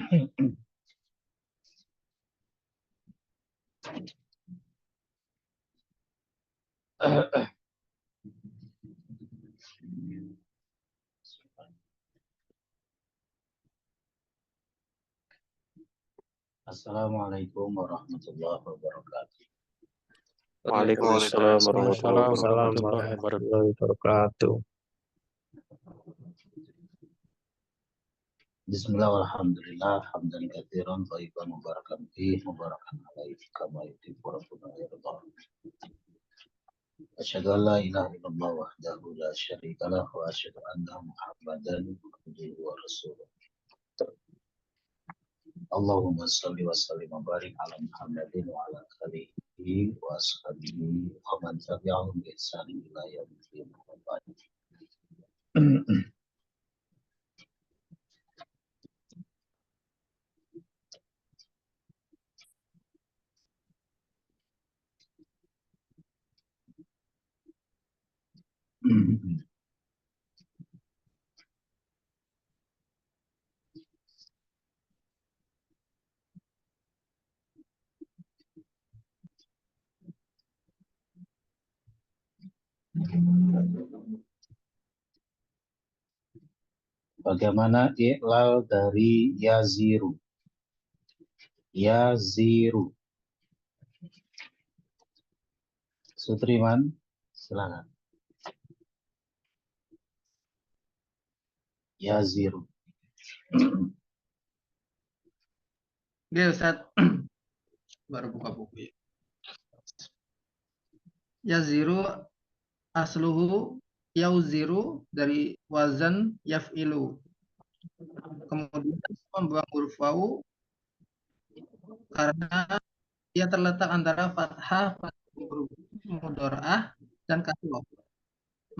Assalamualaikum warahmatullahi wabarakatuh. Waalaikumsalam Waalaikumsalam warahmatullahi warahmatullahi wabarakatuh. Bismillah walhamdulillah hamdan katsiran thayyiban mubarakan fihi mubarakan alaihi kama yuhibbu rabbuna wa yarda. Asyhadu an la ilaha illallah wahdahu la syarika lah wa asyhadu anna Muhammadan abduhu wa rasuluh. Allahumma shalli wa sallim wa barik ala Muhammadin wa ala alihi wa ashabihi wa man tabi'ahum bi ihsanin ila yaumil din. Bagaimana i'lal dari yaziru? Yaziru. Sutriman, silakan. Yaziru. Oke, Ustaz. Baru buka buku ya. Yaziru asluhu yauziru dari wazan yaf'ilu. Kemudian membuang huruf wawu karena dia terletak antara fathah, huruf mudharaah dan kasroh.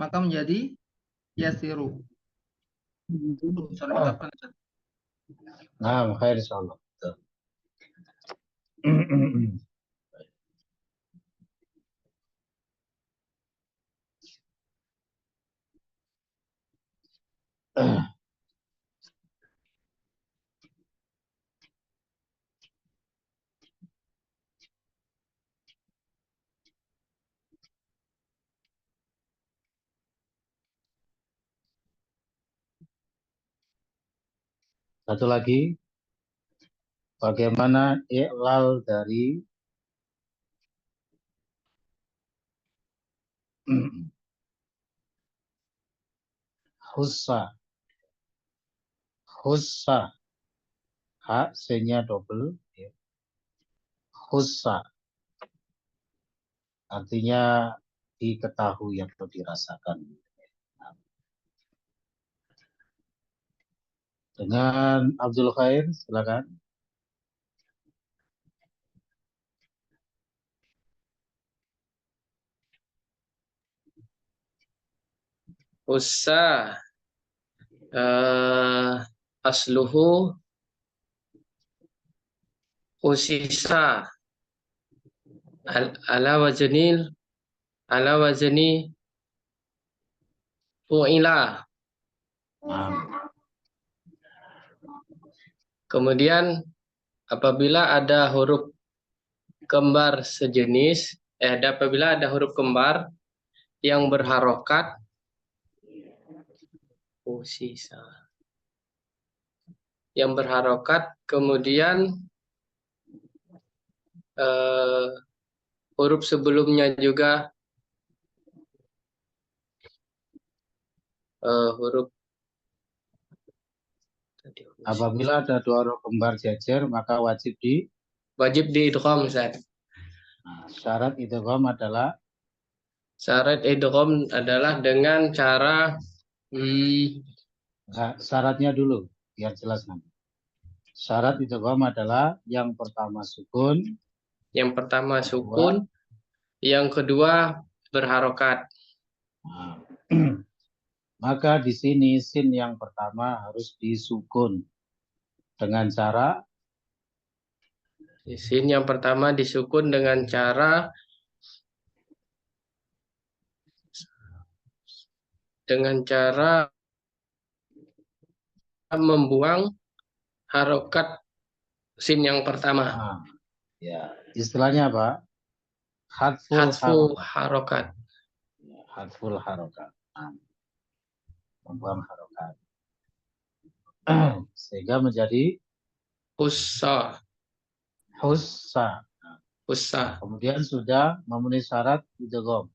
Maka menjadi yasiru. Nah, khair insyaallah. Satu lagi, bagaimana i'lal dari hussa? Hussa, ha, C-nya double, hussa, artinya diketahui atau dirasakan. Dengan Abdul Khair, silakan. Ussa asluhu usisa ala wazni fu'ila. Kemudian apabila ada huruf kembar sejenis, apabila ada huruf kembar yang berharokat, yang berharokat, kemudian huruf sebelumnya juga huruf. Apabila ada dua huruf kembar jajar, maka wajib idgham, Ustaz. Nah, syarat idgham adalah? Syarat idgham adalah dengan cara syaratnya dulu biar jelas nanti. Syarat idgham adalah yang pertama sukun, yang kedua berharokat. Nah, maka di sini sin yang pertama harus disukun dengan cara sin yang pertama disukun dengan cara membuang harokat sin yang pertama. Nah, ya, istilahnya apa? Hadful Hadfu harokat. harokat. Ya, hadful harokat. Nah, membuang harokat. Sehingga menjadi Ussa. hussa. Ussa. Kemudian sudah memenuhi syarat idgham.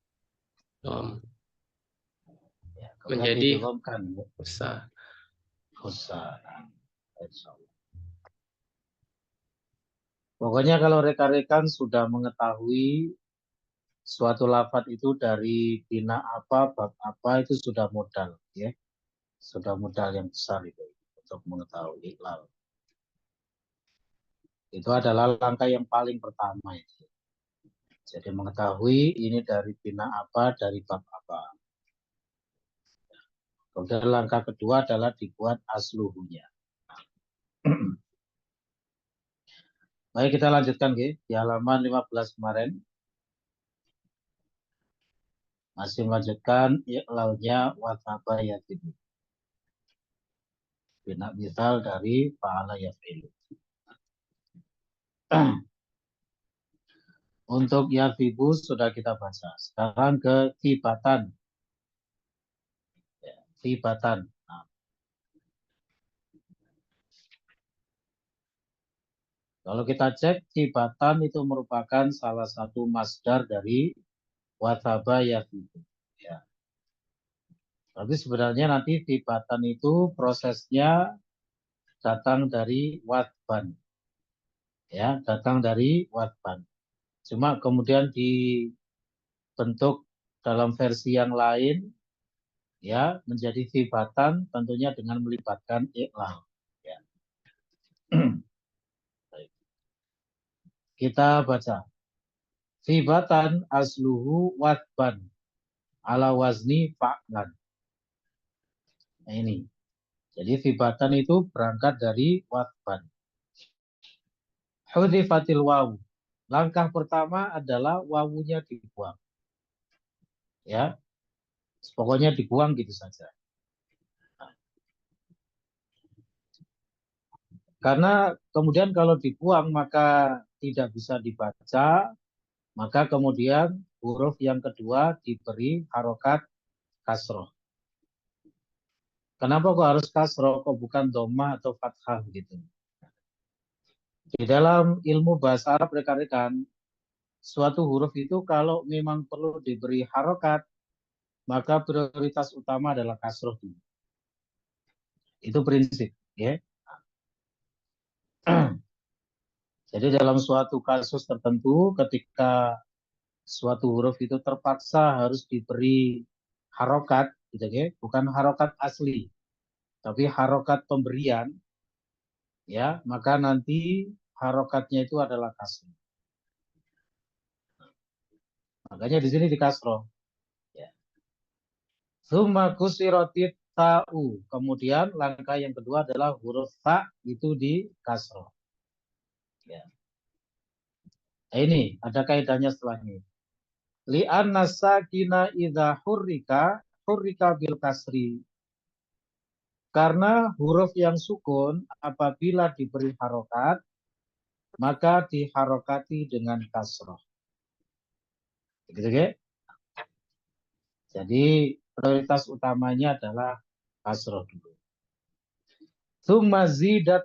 Ya, kemudian Menjadi didghamkan. ussa. Hussa. Insyaallah. Pokoknya kalau rekan-rekan sudah mengetahui suatu lafaz itu dari bina apa, bab apa, itu sudah modal, ya. Sudah modal yang besar itu untuk mengetahui iqlal. Itu adalah langkah yang paling pertama itu. Jadi mengetahui ini dari bina apa, dari bab apa. Kemudian langkah kedua adalah dibuat asluhunya. Baik, kita lanjutkan di halaman 15 kemarin. Masih melanjutkan iqlalnya wathaba yatibu. Bina misal dari fa'ala yaf'ilu. Untuk yatibu sudah kita baca. Sekarang ke tibatan. Ya, tibatan. Nah, kalau kita cek, tibatan itu merupakan salah satu masdar dari wathaba yatibu. Ya. Tapi sebenarnya nanti tibatan itu prosesnya datang dari watban. Ya, datang dari watban. Cuma kemudian dibentuk dalam versi yang lain, ya, menjadi tibatan tentunya dengan melibatkan iqlal. Ya. Kita baca. Tibatan asluhu watban ala wazni fa'lan. Nah, ini. Jadi tibatan itu berangkat dari watban. Hudhifatil wawu. Langkah pertama adalah wawunya dibuang. Ya. Pokoknya dibuang gitu saja. Karena kemudian kalau dibuang maka tidak bisa dibaca, maka kemudian huruf yang kedua diberi harokat kasroh. Kenapa kok harus kasroh, kok bukan dhammah atau fathah gitu? Di dalam ilmu bahasa Arab rekan-rekan, suatu huruf itu kalau memang perlu diberi harokat, maka prioritas utama adalah kasroh dulu. Itu prinsip, ya. Jadi dalam suatu kasus tertentu, ketika suatu huruf itu terpaksa harus diberi harokat, gitu ya, bukan harokat asli, tapi harokat pemberian, ya, maka nanti harokatnya itu adalah kasroh. Makanya di sini di kasroh. Ya. Tsumma kusirotit ta'u. Kemudian langkah yang kedua adalah huruf ta itu di kasroh. Ya. Nah, ini ada kaidahnya setelah ini. Li'anna sakina idza hurrika bil kasri. Karena huruf yang sukun apabila diberi harokat, maka diharokati dengan kasroh. Begitu, ya? Jadi prioritas utamanya adalah kasroh dulu. Tsumma zidat,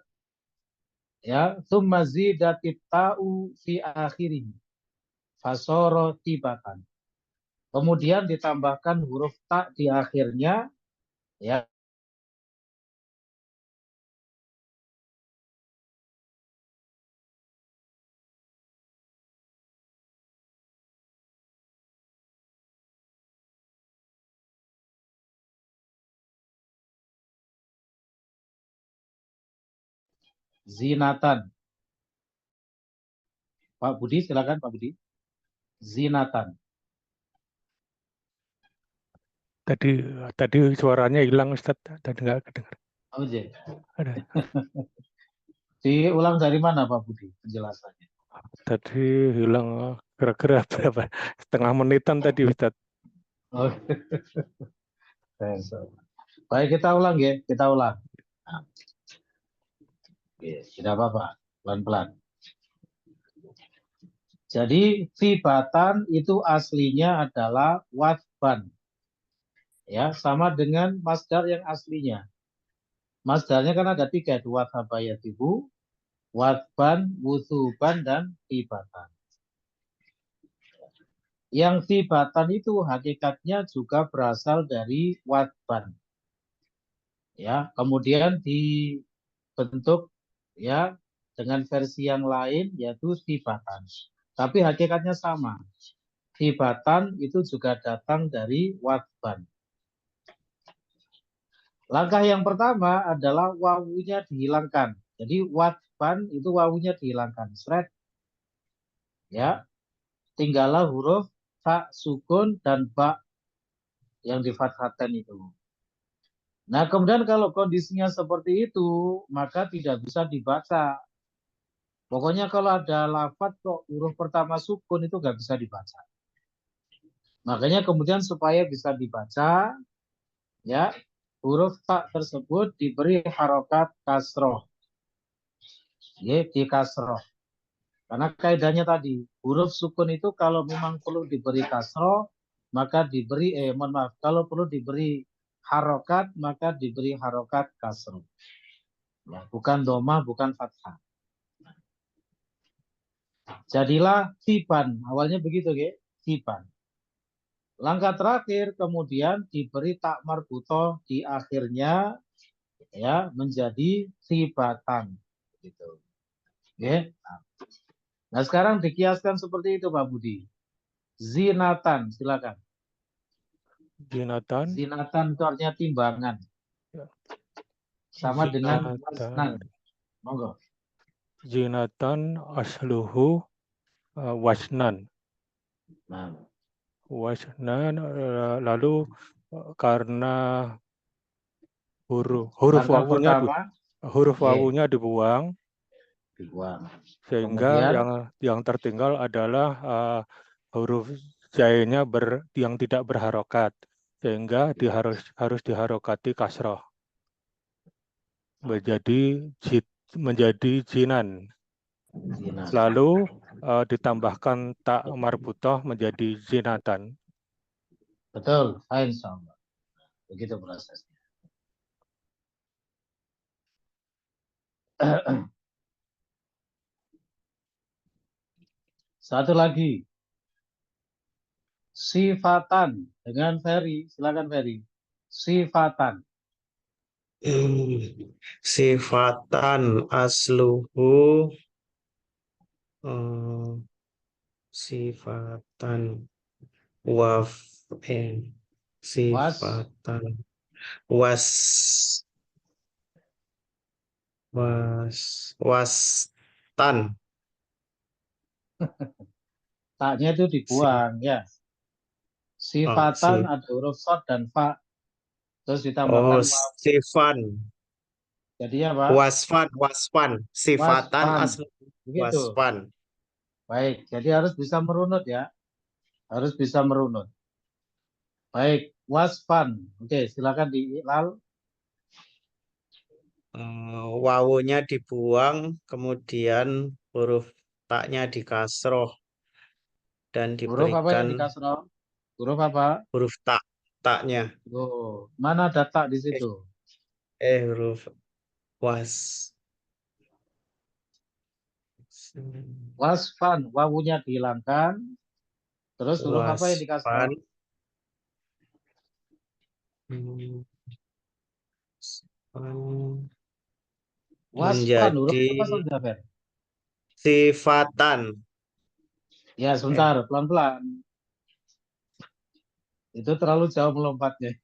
ya, tsumma zidatit ta'u fi akhirih. Fasoro tibatan. Kemudian ditambahkan huruf ta di akhirnya, ya. Zinatan. Pak Budi, silakan Pak Budi. Zinatan. Tadi suaranya hilang Ustaz, tadi nggak kedengar. Oh, iya. Ada. Diulang dari mana Pak Budi penjelasannya? Tadi hilang kira-kira berapa? Setengah menitan tadi Ustaz. Oh. Baik, kita ulang ya, kita ulang. Nah. Oke, tidak apa-apa, pelan-pelan. Jadi sifatan itu aslinya adalah wasban. Ya, sama dengan masdar yang aslinya. Masdarnya kan ada 3, wasaba yasibu, wasban, wusuban, dan sifatan. Yang sifatan itu hakikatnya juga berasal dari wasban. Ya, kemudian dibentuk ya dengan versi yang lain yaitu sifatan. Tapi hakikatnya sama. Sifatan itu juga datang dari wasban. Langkah yang pertama adalah wawunya dihilangkan. Jadi wasban itu wawunya dihilangkan. Sret. Ya, tinggallah huruf ta, sukun, dan ba yang difathahkan itu. Nah, kemudian kalau kondisinya seperti itu, maka tidak bisa dibaca. Pokoknya kalau ada lafadz kok huruf pertama sukun itu nggak bisa dibaca. Makanya kemudian supaya bisa dibaca, ya huruf ta tersebut diberi harokat kasroh. Ya, di kasroh. Karena kaidahnya tadi, huruf sukun itu kalau memang perlu diberi kasroh, maka diberi, mohon maaf, kalau perlu diberi harokat, maka diberi harokat kasroh. Ya, bukan domah, bukan fathah. Jadilah sipan, awalnya begitu, ya, sipan. Langkah terakhir kemudian diberi tak marbutoh di akhirnya, ya menjadi sifatan, gitu. Ya. Nah sekarang dikiaskan seperti itu Pak Budi. Zinatan, silakan. Zinatan. Zinatan itu artinya timbangan. Ya. Sama dengan Zinatan. wasnan. Monggo. Zinatan asluhu wasnan. Nah, Wasnan lalu karena huruf langkah wawunya pertama wawunya dibuang, dibuang. sehingga Kemudian yang tertinggal adalah huruf jainya yang tidak berharokat, sehingga harus diharokati kasroh menjadi jinan. Lalu ditambahkan tak marbutoh menjadi zinatan. betul, insyaallah. Begitu prosesnya. Satu lagi. Sifatan dengan Ferry, silakan Ferry. Sifatan. Sifatan asluhu sifatan sifatan wastan. Taknya itu dibuang ya. Sifatan ada huruf shad dan fa. Terus ditambahkan waw. Sifan. Jadi apa? Wasfan. Sifatan Wasfan. asluhu Begitu. wasfan. Baik, jadi harus bisa merunut ya. Harus bisa merunut. Baik, wasfan. Oke, silakan diilal. Wawunya dibuang, kemudian huruf taknya dikasroh dan Huruf apa yang diberikan dikasroh? Huruf apa? huruf taknya. Oh, mana ada tak di situ? Huruf Wasfan, wawunya dihilangkan. Terus huruf apa yang dikasroh? Wasfan, huruf apa saja, Fer? Sifatan. Ya, sebentar, pelan-pelan. Itu terlalu jauh melompatnya.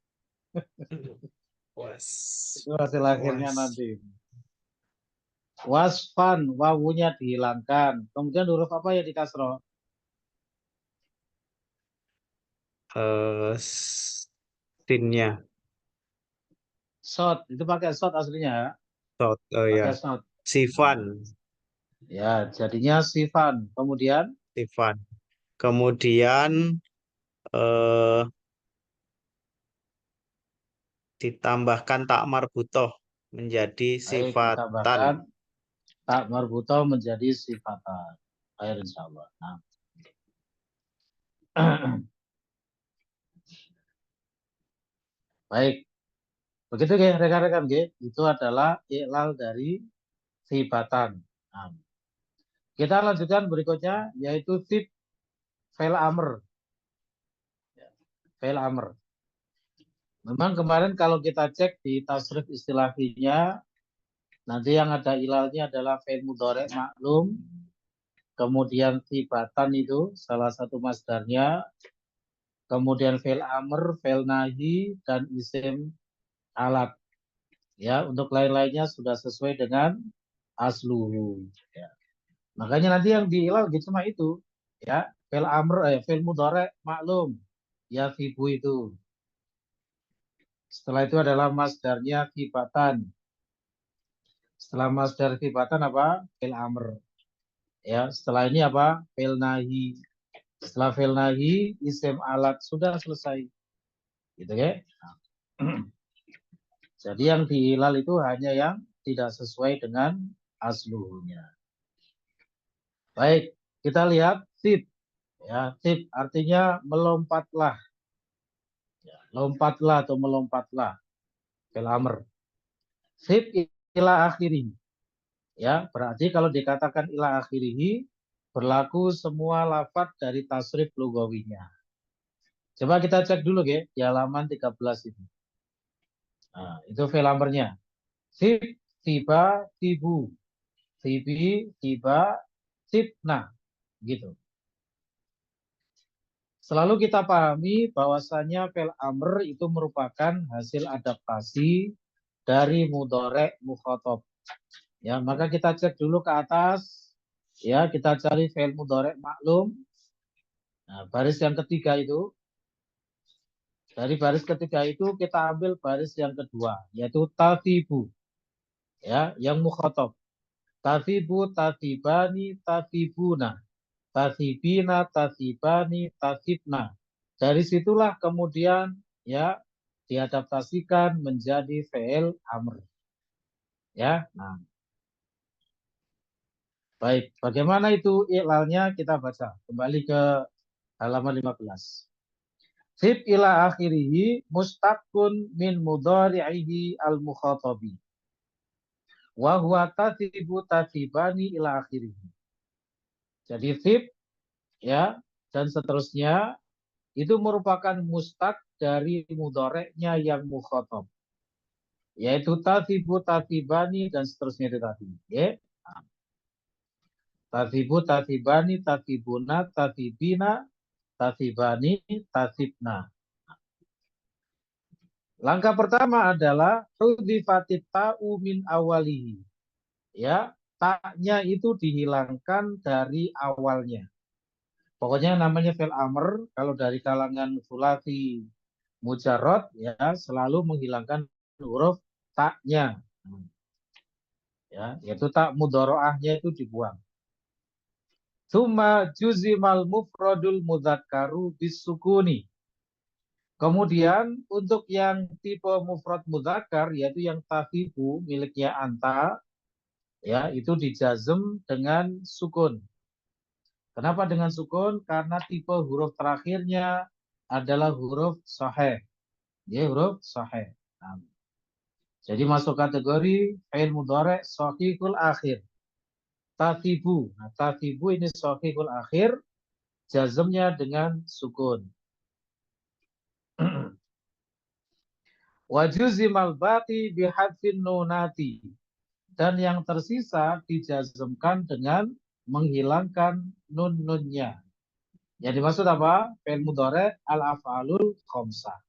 Itu hasil akhirnya nanti. Wasfan, wawunya dihilangkan. Kemudian huruf apa yang dikasroh? Sinnya. Shot, itu pakai shot aslinya. Shot, pakai shot. Sifan. Ya, jadinya sifan. Kemudian? Sifan. Kemudian ditambahkan tak marbutoh menjadi sifatan. Tak marbutoh menjadi sifatan. Baik, insyaallah. Nah. Baik. Begitu ya rekan-rekan, itu adalah iklal dari sifatan. Nah. Kita lanjutkan berikutnya yaitu tip fa'il amr. Fa'il amr. Memang kemarin kalau kita cek di tasrif istilahinya, nanti yang ada ilalnya adalah fa'il mudhari' maklum, kemudian sifatan itu salah satu masdarnya, kemudian fa'il amr, fa'il nahi, dan isim alat. Ya, untuk lain-lainnya sudah sesuai dengan asluhu. Ya. Makanya nanti yang diilal gitu cuma itu, ya, fa'il amr, fa'il mudhari' maklum, ya fibu itu. Setelah itu adalah masdarnya sifatan. Setelah masdar sifatan apa? Fil amr. Ya, setelah ini apa? Fil nahi. Setelah fil nahi, isim alat sudah selesai. Gitu ya. Jadi yang dihilal itu hanya yang tidak sesuai dengan aslunya. Baik, kita lihat tip. Ya, tip artinya melompatlah. Ya, lompatlah atau melompatlah. Fil amr. Tip ila akhiri. Ya, berarti kalau dikatakan ila akhirihi berlaku semua lafaz dari tasrif lugawinya. Coba kita cek dulu ya di halaman 13 ini. Nah, itu fil amrnya. Sib, tiba, tibu. Tibi, tiba, tibna. Gitu. Selalu kita pahami bahwasanya fil amr itu merupakan hasil adaptasi dari mudhari' mukhatab. Ya, maka kita cek dulu ke atas. Ya, kita cari fi'il mudhari' maklum. Nah, baris yang ketiga itu. Dari baris ketiga itu kita ambil baris yang kedua, yaitu tathibu. Ya, yang mukhatab. Tathibu, tathibani, tathibuna. Tathibina, tathibani, tathibna. Dari situlah kemudian ya diadaptasikan menjadi fi'il amr. Ya, nah. Baik, bagaimana itu iklalnya kita baca. Kembali ke halaman 15. Sib ila akhirihi mustaqun min mudhari'ihi al-mukhatabi. Wa huwa tathibu tathibani ila akhirihi. Jadi sib ya dan seterusnya itu merupakan mustaq dari mudhari'nya yang mukhatab. Yaitu tathibu tathibani dan seterusnya itu tadi. Ya. Tathibu tathibani tathibuna tathibina tathibani tathibna. Langkah pertama adalah hudhifatit ta'u min awalihi. Ya, taknya itu dihilangkan dari awalnya. Pokoknya namanya fil amr kalau dari kalangan sulasi mujarrad ya selalu menghilangkan huruf taknya. Ya, yaitu tak mudharaahnya itu dibuang. Tsumma juzimal mufradul mudzakkaru bisukuni. Kemudian untuk yang tipe mufrad mudzakkar yaitu yang tafibu miliknya anta ya itu dijazm dengan sukun. Kenapa dengan sukun? Karena tipe huruf terakhirnya adalah huruf sahih. Ya, huruf sahih. Nah, jadi masuk kategori fi'il mudhari' shahihul akhir. Tafibu. Nah, tafibu ini shahihul akhir, jazmnya dengan sukun. Wajuzimal baqi bihadfin nunati. Dan yang tersisa dijazmkan dengan menghilangkan nun-nunnya. Yang dimaksud apa? Fi'il mudhari' al-af'alul khamsah.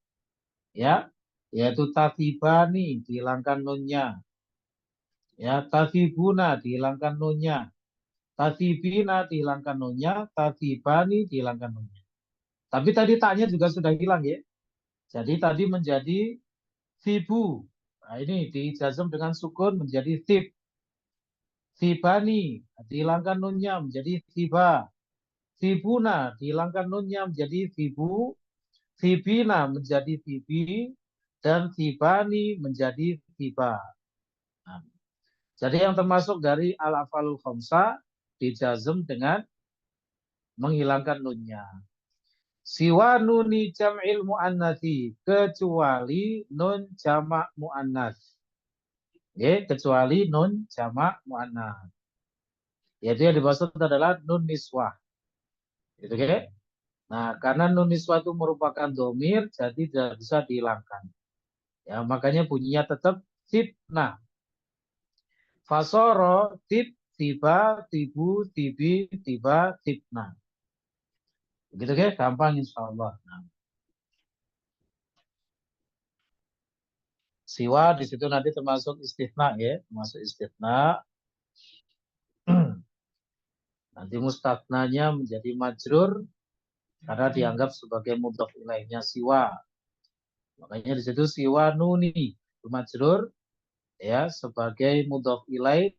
Ya, yaitu tathibani dihilangkan nunnya. Ya, tathibuna dihilangkan nunnya. Tathibina dihilangkan nunnya, tathibani dihilangkan nunnya. Tapi tadi taknya juga sudah hilang ya. Jadi tadi menjadi thibu. Nah, ini dijazm dengan sukun menjadi thib. Thibani dihilangkan nunnya menjadi thiba. Thibuna dihilangkan nunnya menjadi thibu. Thibina menjadi thibi. Dan thibani menjadi thiba. Nah, Jadi yang termasuk dari al-af'alul khamsah dijazm dengan menghilangkan nunnya. Siwa nuni jam'il mu'annatsi, kecuali nun jamak mu'annats. Ya, kecuali nun jamak mu'annats. Yaitu yang dimaksud adalah nun niswah. Gitu ya. Nah, karena nun niswah itu merupakan domir, jadi tidak bisa dihilangkan. Ya, makanya bunyinya tetap tibna. Fasoro, tib, tiba, tibu, tibi, tiba, tibna. Begitu ya, gampang insya Allah. Nah, siwa di situ nanti termasuk istithna ya, termasuk istithna. Nanti mustathnanya menjadi majrur karena dianggap sebagai mudhof ilaihnya siwa. Makanya di situ siwa nuni majrur ya sebagai mudhof ilaih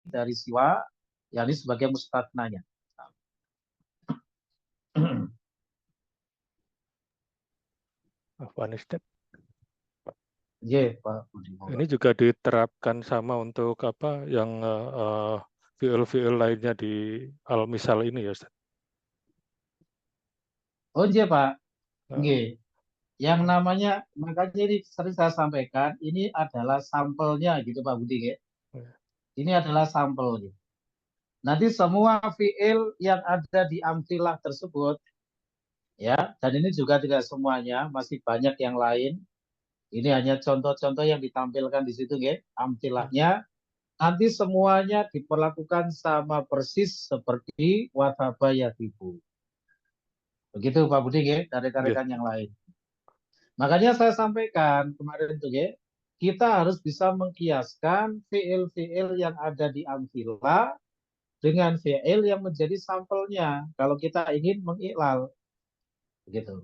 dari siwa, yakni sebagai mustathnanya. Afwan Ustaz. Iya, Pak Budi. Ini juga diterapkan sama untuk apa yang fiil-fiil lainnya di al-misal ini ya Ustaz. Oh iya Pak, Nah, Nggih. Yang namanya, makanya ini sering saya sampaikan, ini adalah sampelnya gitu Pak Budi. Ya. Ini adalah sampel. Gitu. Nanti semua fiil yang ada di amtilah tersebut, ya, dan ini juga tidak semuanya, masih banyak yang lain. Ini hanya contoh-contoh yang ditampilkan di situ, ya, amtilahnya. Nanti semuanya diperlakukan sama persis seperti wathaba yatibu. Begitu Pak Budi, ya, dari rekan-rekan yang lain. Makanya saya sampaikan kemarin itu, ya, kita harus bisa mengkiaskan fiil-fiil yang ada di amtilah dengan fiil yang menjadi sampelnya kalau kita ingin mengiklal. Begitu.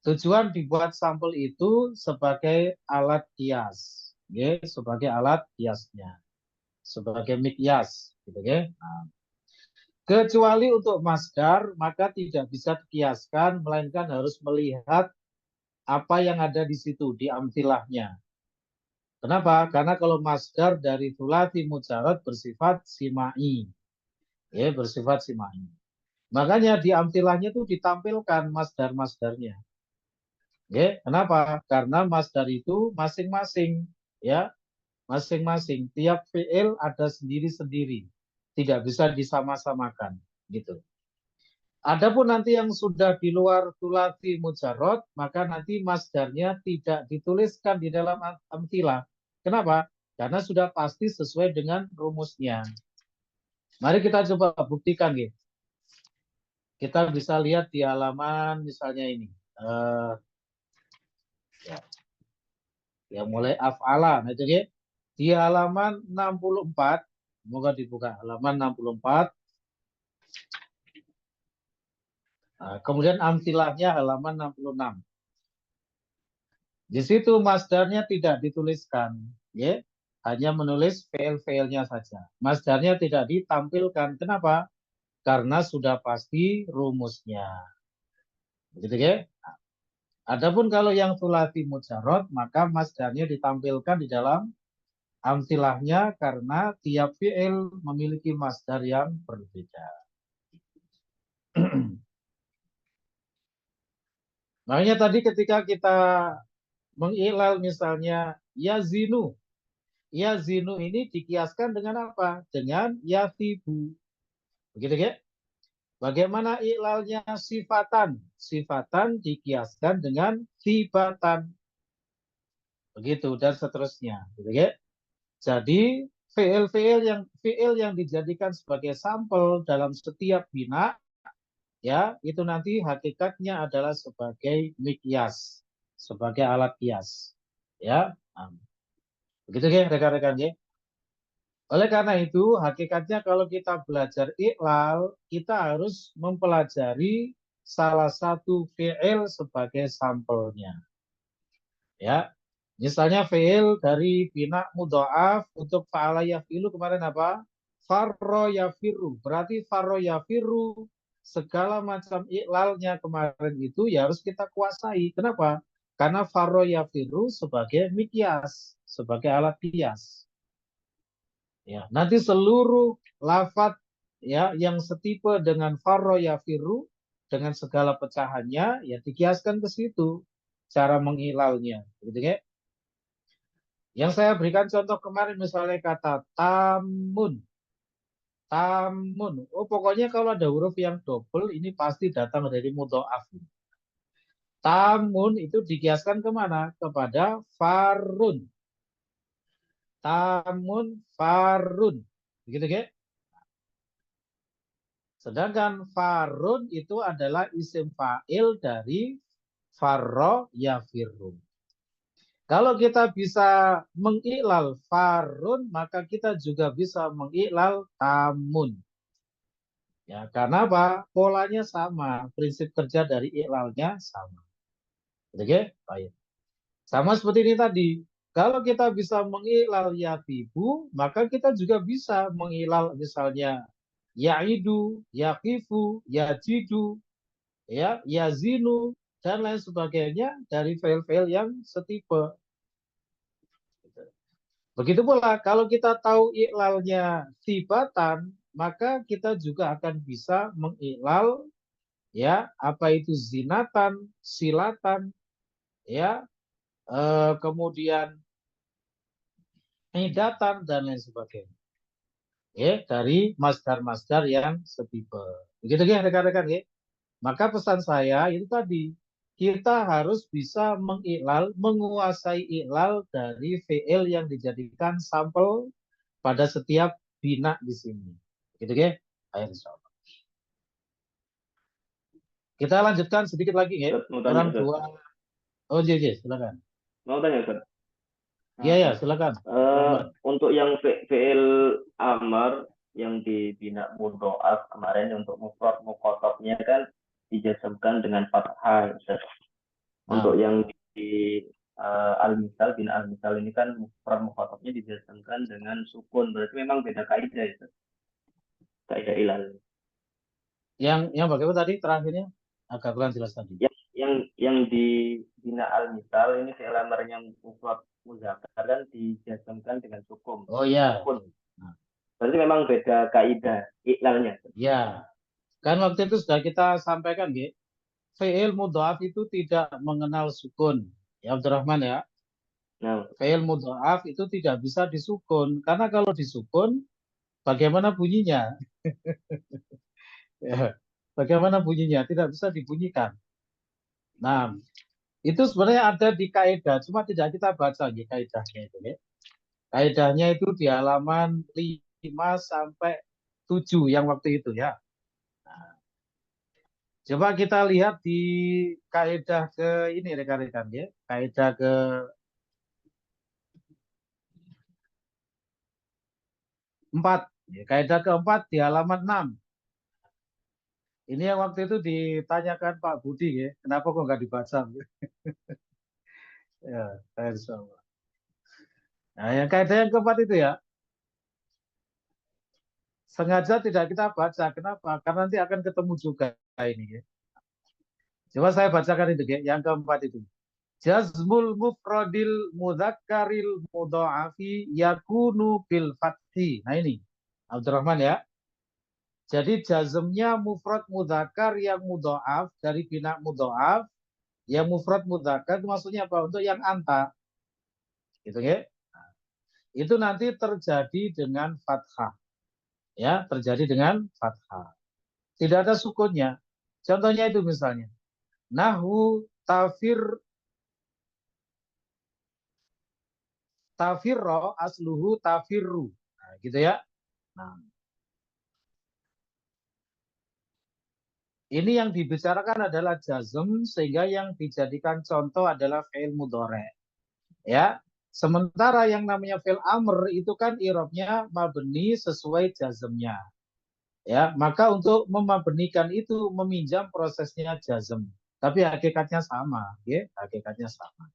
Tujuan dibuat sampel itu sebagai alat kias, ya, sebagai alat kiasnya, sebagai mikyas, gitu ya. Nah, kecuali untuk masdar maka tidak bisa dikiaskan, melainkan harus melihat apa yang ada di situ di amtilahnya. Kenapa? Karena kalau masdar dari thulathi mujarrad bersifat simai, ya, bersifat simai. Makanya di amtilahnya itu ditampilkan masdar-masdarnya. Ya, kenapa? Karena masdar itu masing-masing, ya, masing-masing. Tiap fiil ada sendiri-sendiri, tidak bisa disama-samakan, gitu. Adapun nanti yang sudah di luar thulathi mujarrad, maka nanti masdarnya tidak dituliskan di dalam amtilah. Kenapa? Karena sudah pasti sesuai dengan rumusnya. Mari kita coba buktikan, gitu. Kita bisa lihat di halaman misalnya ini. Ya, mulai af'ala. Nah, itu ya. Di halaman 64, semoga dibuka halaman 64. Nah, kemudian amtilahnya halaman 66. Di situ masdarnya tidak dituliskan, ya. Hanya menulis fiil-fiilnya saja. Masdarnya tidak ditampilkan. Kenapa? Karena sudah pasti rumusnya. Begitu ya. Nah, adapun kalau yang thulathi mujarrad, maka masdarnya ditampilkan di dalam amtilahnya karena tiap fiil memiliki masdar yang berbeda. Makanya tadi ketika kita mengilal misalnya yazinu. Yazinu ini dikiaskan dengan apa? Dengan yatibu. Begitu ya? Bagaimana ilalnya sifatan? Sifatan dikiaskan dengan sifatan. Begitu dan seterusnya. Gitu ya? Jadi fiil yang dijadikan sebagai sampel dalam setiap bina, ya, itu nanti hakikatnya adalah sebagai mikyas, sebagai alat kias, ya. Begitu ya rekan-rekan ya. Oleh karena itu hakikatnya kalau kita belajar iklal, kita harus mempelajari salah satu fiil sebagai sampelnya, ya. Misalnya fiil dari bina mudha'af untuk fa'ala yafilu kemarin apa? Farro yafiru. Berarti farro yafiru segala macam iklalnya kemarin itu ya harus kita kuasai. Kenapa? Karena farro yafiru sebagai mikyas, sebagai alat kias. Ya, nanti seluruh lafadz ya yang setipe dengan farro yafiru dengan segala pecahannya ya dikiaskan ke situ cara mengilalnya, gitu ya. Yang saya berikan contoh kemarin misalnya kata tamun. Tamun. Oh, pokoknya kalau ada huruf yang double ini pasti datang dari mudhoaf. Tamun itu dikiaskan kemana? Kepada farun. Tamun farun. Begitu ya? Sedangkan farun itu adalah isim fa'il dari farro yafiru. Kalau kita bisa mengiklal farun, maka kita juga bisa mengiklal tamun. Ya, karena apa? Polanya sama, prinsip kerja dari iklalnya sama. Oke, baik. Sama seperti ini tadi. Kalau kita bisa mengiklal yatibu, maka kita juga bisa mengiklal misalnya yaidu, yakifu, yajidu, ya, yazinu, dan lain sebagainya dari file-file yang setipe. Begitu pula kalau kita tahu iklalnya sifatan, maka kita juga akan bisa mengiklal ya apa itu zinatan, silatan, ya kemudian idatan dan lain sebagainya. Ya, dari masdar-masdar yang setipe. Begitu ya rekan-rekan ya. Maka pesan saya itu tadi kita harus bisa mengiklal, menguasai iklal dari fi'il yang dijadikan sampel pada setiap bina di sini. Gitu ya. Ayo insyaallah. Kita lanjutkan sedikit lagi ya. Orang dua. Oh iya, silakan. Mau tanya, Ustaz? Iya, silakan. Untuk yang fi'il amar yang di bina mudhoaf kemarin untuk mufrad muqatabnya kan dijazmkan dengan fathah, Ustaz. Untuk yang di al-misal, bina al-misal ini kan mufrad muqatabnya dijazmkan dengan sukun. Berarti memang beda kaidah ya, Ustaz. Kaidah ilal. Yang bagaimana tadi terakhirnya? Agak kurang jelas tadi. Yang di bina al-misal ini fi'il amarnya mufrad muzakkar kan dijazmkan dengan sukun. Oh iya. Nah. Berarti memang beda kaidah iklalnya. Ya. Kan waktu itu sudah kita sampaikan, ya. Fi'il mudhaf itu tidak mengenal sukun. Ya Abdurrahman ya. Nah. Fi'il mudhaf itu tidak bisa disukun. Karena kalau disukun, bagaimana bunyinya? Ya. Bagaimana bunyinya? Tidak bisa dibunyikan. Nah, itu sebenarnya ada di kaidah, cuma tidak kita baca ya kaidahnya itu ya. Kaidahnya itu di halaman 5 sampai 7 yang waktu itu ya. Nah, coba kita lihat di kaidah ke ini rekan-rekan ya. Kaidah ke 4. Ya, kaidah keempat di halaman 6. Ini yang waktu itu ditanyakan Pak Budi ya, kenapa kok nggak dibaca? Ya, insyaallah. Nah, yang kaidah yang keempat itu ya, sengaja tidak kita baca. Kenapa? Karena nanti akan ketemu juga ini ya. Coba saya bacakan itu ya, yang keempat itu. Jazmul mufradil mudzakkaril mudha'afi yakunu bil fathi. Nah ini, Abdurrahman ya. Jadi jazmnya mufrad mudzakkar yang mudha'af dari bina mudha'af, yang mufrad mudzakkar itu maksudnya apa? Untuk yang anta. Gitu ya. Nah, itu nanti terjadi dengan fathah. Ya, terjadi dengan fathah. Tidak ada sukunnya. Contohnya itu misalnya. Nahu tafirro asluhu tafirru. Nah, gitu ya. Nah, ini yang dibicarakan adalah jazm sehingga yang dijadikan contoh adalah fi'il mudhari'. Ya. Sementara yang namanya fi'il amr itu kan i'rabnya mabni sesuai jazmnya. Ya, maka untuk memabnikan itu meminjam prosesnya jazm. Tapi hakikatnya sama, ya, hakikatnya sama.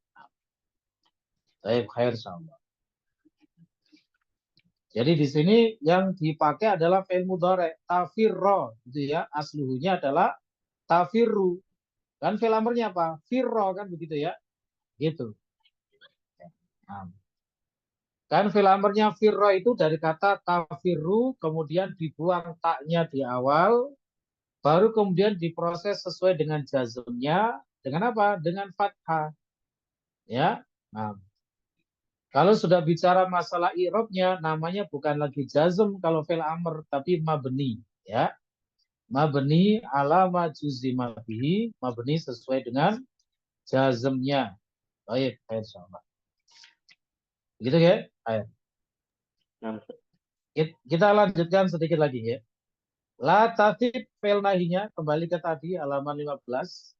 Baik, khair sama. Jadi di sini yang dipakai adalah fi'il mudhari', tafirro, gitu ya. Asluhunya adalah tafirru. Kan fi'il amrnya apa? Firro kan begitu ya. Gitu. Nah. Kan fil amrnya firra itu dari kata tafirru, kemudian dibuang taknya di awal, baru kemudian diproses sesuai dengan jazmnya. Dengan apa? Dengan fathah. Ya. Nah, kalau sudah bicara masalah i'rabnya, namanya bukan lagi jazm kalau fil amr, tapi mabni. Ya. Mabni ala ma juzima bihi, mabni sesuai dengan jazmnya. Baik, insyaallah. Begitu ya? Ayo. Nah, Kita lanjutkan sedikit lagi ya. La tasib fil nahinya, kembali ke tadi halaman 15.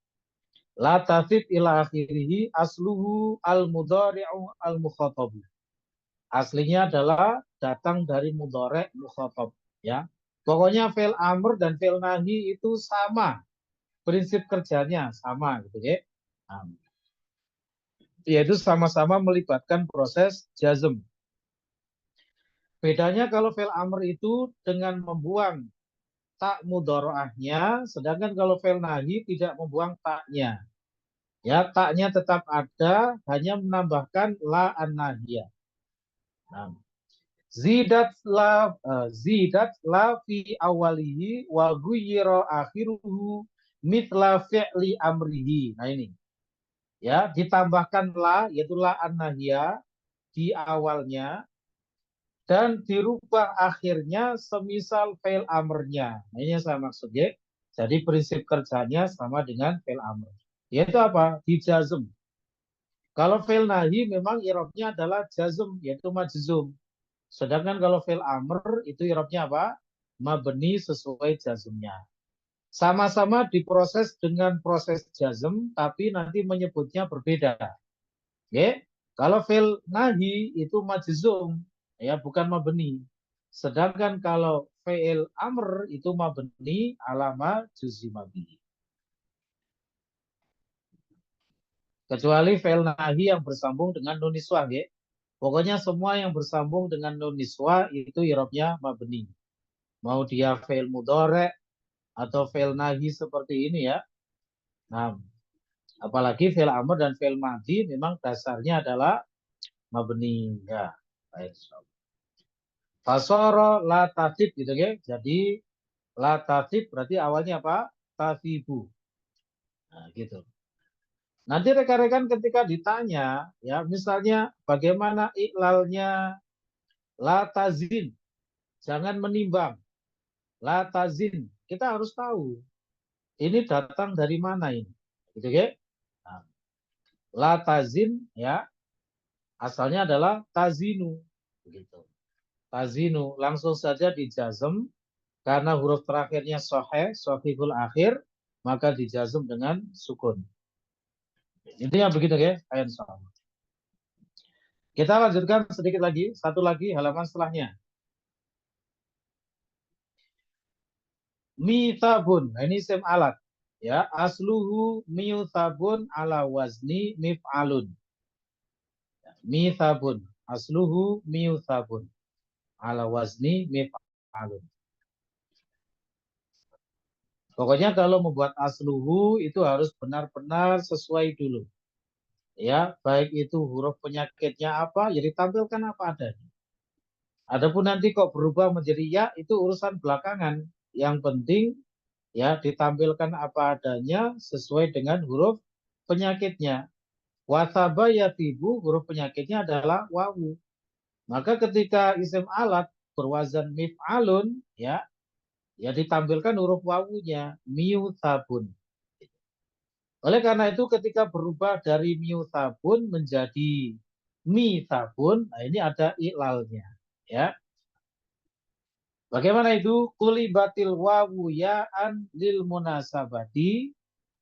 La tasib ila akhirihi asluhu al-mudhari'u al-mukhatabu. Aslinya adalah datang dari mudhari' mukhatab, ya. Pokoknya fil amr dan fil nahi itu sama. Prinsip kerjanya sama gitu ya. Nah, yaitu sama-sama melibatkan proses jazm. Bedanya kalau fil amr itu dengan membuang tak mudharaahnya, sedangkan kalau fil nahi tidak membuang taknya. Ya, taknya tetap ada, hanya menambahkan la an-nahiyah. Nah, zidat la fi awalihi wa ghayyira akhiruhu mithla fi'li amrihi. Nah ini. Ya, ditambahkan la, yaitu la an-nahiyah di awalnya, dan dirubah akhirnya semisal fail amrnya. Nah, ini yang saya maksud ya. Jadi prinsip kerjanya sama dengan fail amr. Yaitu apa? Di jazm. Kalau fail nahi memang i'rabnya adalah jazm, yaitu majzum. Sedangkan kalau fail amr itu i'rabnya apa? Mabni sesuai jazmnya. Sama-sama diproses dengan proses jazm, tapi nanti menyebutnya berbeda. Oke? Kalau fail nahi itu majzum, ya bukan mabni. Sedangkan kalau fi'il amr itu mabni alama juzima bihi. Kecuali fi'il nahi yang bersambung dengan nun niswah, ya. Pokoknya semua yang bersambung dengan nun niswah itu i'rabnya mabni. Mau dia fi'il mudhari' atau fi'il nahi seperti ini ya. Nah, apalagi fi'il amr dan fi'il madhi memang dasarnya adalah mabni ya. Baik. Fasoro la tasib gitu ya. Jadi la tasib berarti awalnya apa? Tasibu. Nah, gitu. Nanti rekan-rekan ketika ditanya, ya misalnya bagaimana iklalnya la tazin, jangan menimbang. La tazin, kita harus tahu ini datang dari mana ini, gitu ya. Nah, la tazin ya asalnya adalah tazinu, begitu. Tazinu langsung saja dijazm karena huruf terakhirnya sohihul akhir, maka dijazm dengan sukun. Intinya begitu ya, ayat sama. Kita lanjutkan sedikit lagi, satu lagi halaman setelahnya. Mithabun, nah ini isim alat. Ya, asluhu mithabun ala wazni mif'alun. Mithabun, asluhu mithabun ala wazni mif'alun. Pokoknya kalau membuat asluhu itu harus benar-benar sesuai dulu. Ya, baik itu huruf penyakitnya apa, ya ditampilkan apa adanya. Adapun nanti kok berubah menjadi ya, itu urusan belakangan. Yang penting ya ditampilkan apa adanya sesuai dengan huruf penyakitnya. Wasaba yatibu, huruf penyakitnya adalah wawu. Maka ketika isim alat berwazan mif'alun, ya ditampilkan huruf wawunya, miuthabun. Oleh karena itu ketika berubah dari miuthabun menjadi mithabun, nah ini ada i'lalnya, ya. Bagaimana itu? Kulibatil wawu ya'an lil munasabati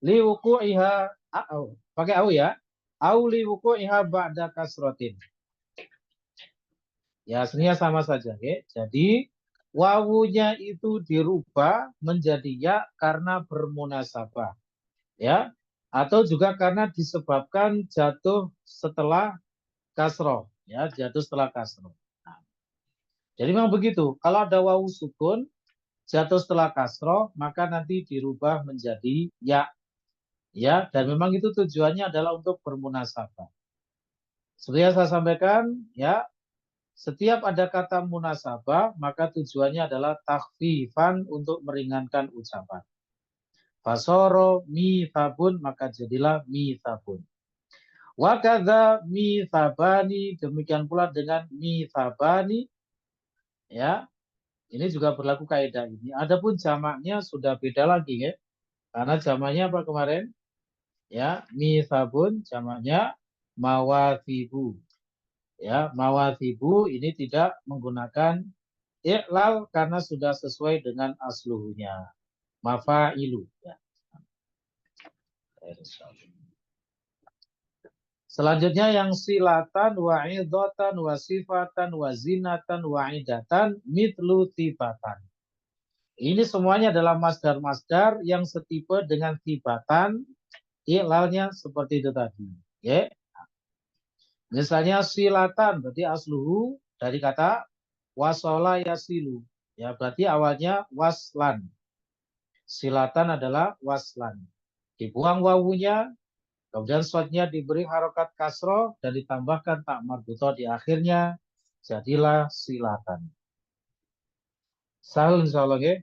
liwuku'iha, pakai au ya, au liwuku'iha ba'da kasrotin. Ya, aslinya sama saja, ya. Jadi wawunya itu dirubah menjadi ya karena bermunasabah, ya, atau juga karena disebabkan jatuh setelah kasroh, ya, jatuh setelah kasroh. Nah, jadi memang begitu. Kalau ada wawu sukun jatuh setelah kasroh, maka nanti dirubah menjadi ya, ya, dan memang itu tujuannya adalah untuk bermunasabah. Seperti yang saya sampaikan, ya, Setiap ada kata munasabah, maka tujuannya adalah takhfifan untuk meringankan ucapan. Fasoro mithabun, maka jadilah mithabun. Wakadha mithabani, demikian pula dengan mithabani, ya. Ini juga berlaku kaidah ini. Adapun jamaknya sudah beda lagi, ya. Karena jamaknya apa kemarin? Ya, mithabun jamaknya mawathibu. Ya, mawathibu ini tidak menggunakan i'lal karena sudah sesuai dengan asluhunya. Mafa'ilu. Ya. Selanjutnya yang silatan wa idatan wa sifatan wa zinatan wa idatan mitlu tibatan. Ini semuanya adalah masdar-masdar yang setipe dengan tibatan, i'lalnya seperti itu tadi. Ya. Misalnya silatan berarti asluhu dari kata wasola yasilu. Ya, berarti awalnya waslan. Silatan adalah waslan. Dibuang wawunya, kemudian shadnya diberi harokat kasroh dan ditambahkan tak marbutoh di akhirnya, jadilah silatan. Sahal insyaallah ya.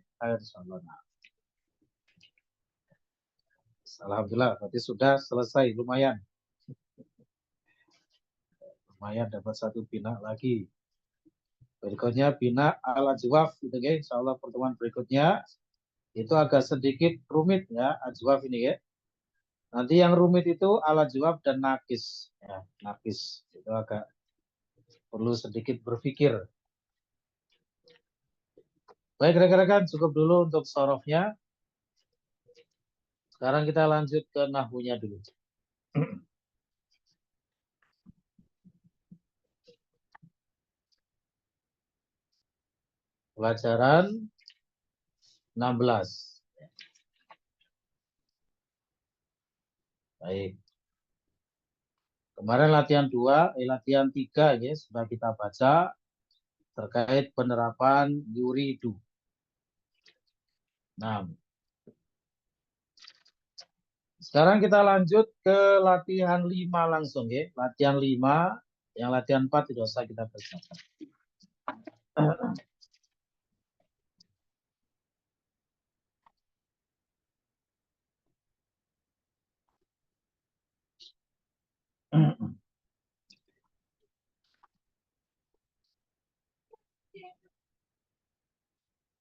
Alhamdulillah, berarti sudah selesai, lumayan. Lumayan dapat satu bina lagi. Berikutnya bina al-ajwaf gitu ya. Insyaallah pertemuan berikutnya itu agak sedikit rumit ya, ajwaf ini ya. Nanti yang rumit itu al-ajwaf dan nakis ya, nakis itu agak perlu sedikit berpikir. Baik rekan-rekan, cukup dulu untuk sorofnya. Sekarang kita lanjut ke nahwunya dulu. Pelajaran 16. Baik. Kemarin latihan 2, latihan 3 ya, sudah kita baca terkait penerapan yuridu. Nah, sekarang kita lanjut ke latihan 5 langsung ya. Latihan 5, yang latihan 4 tidak usah kita bacakan.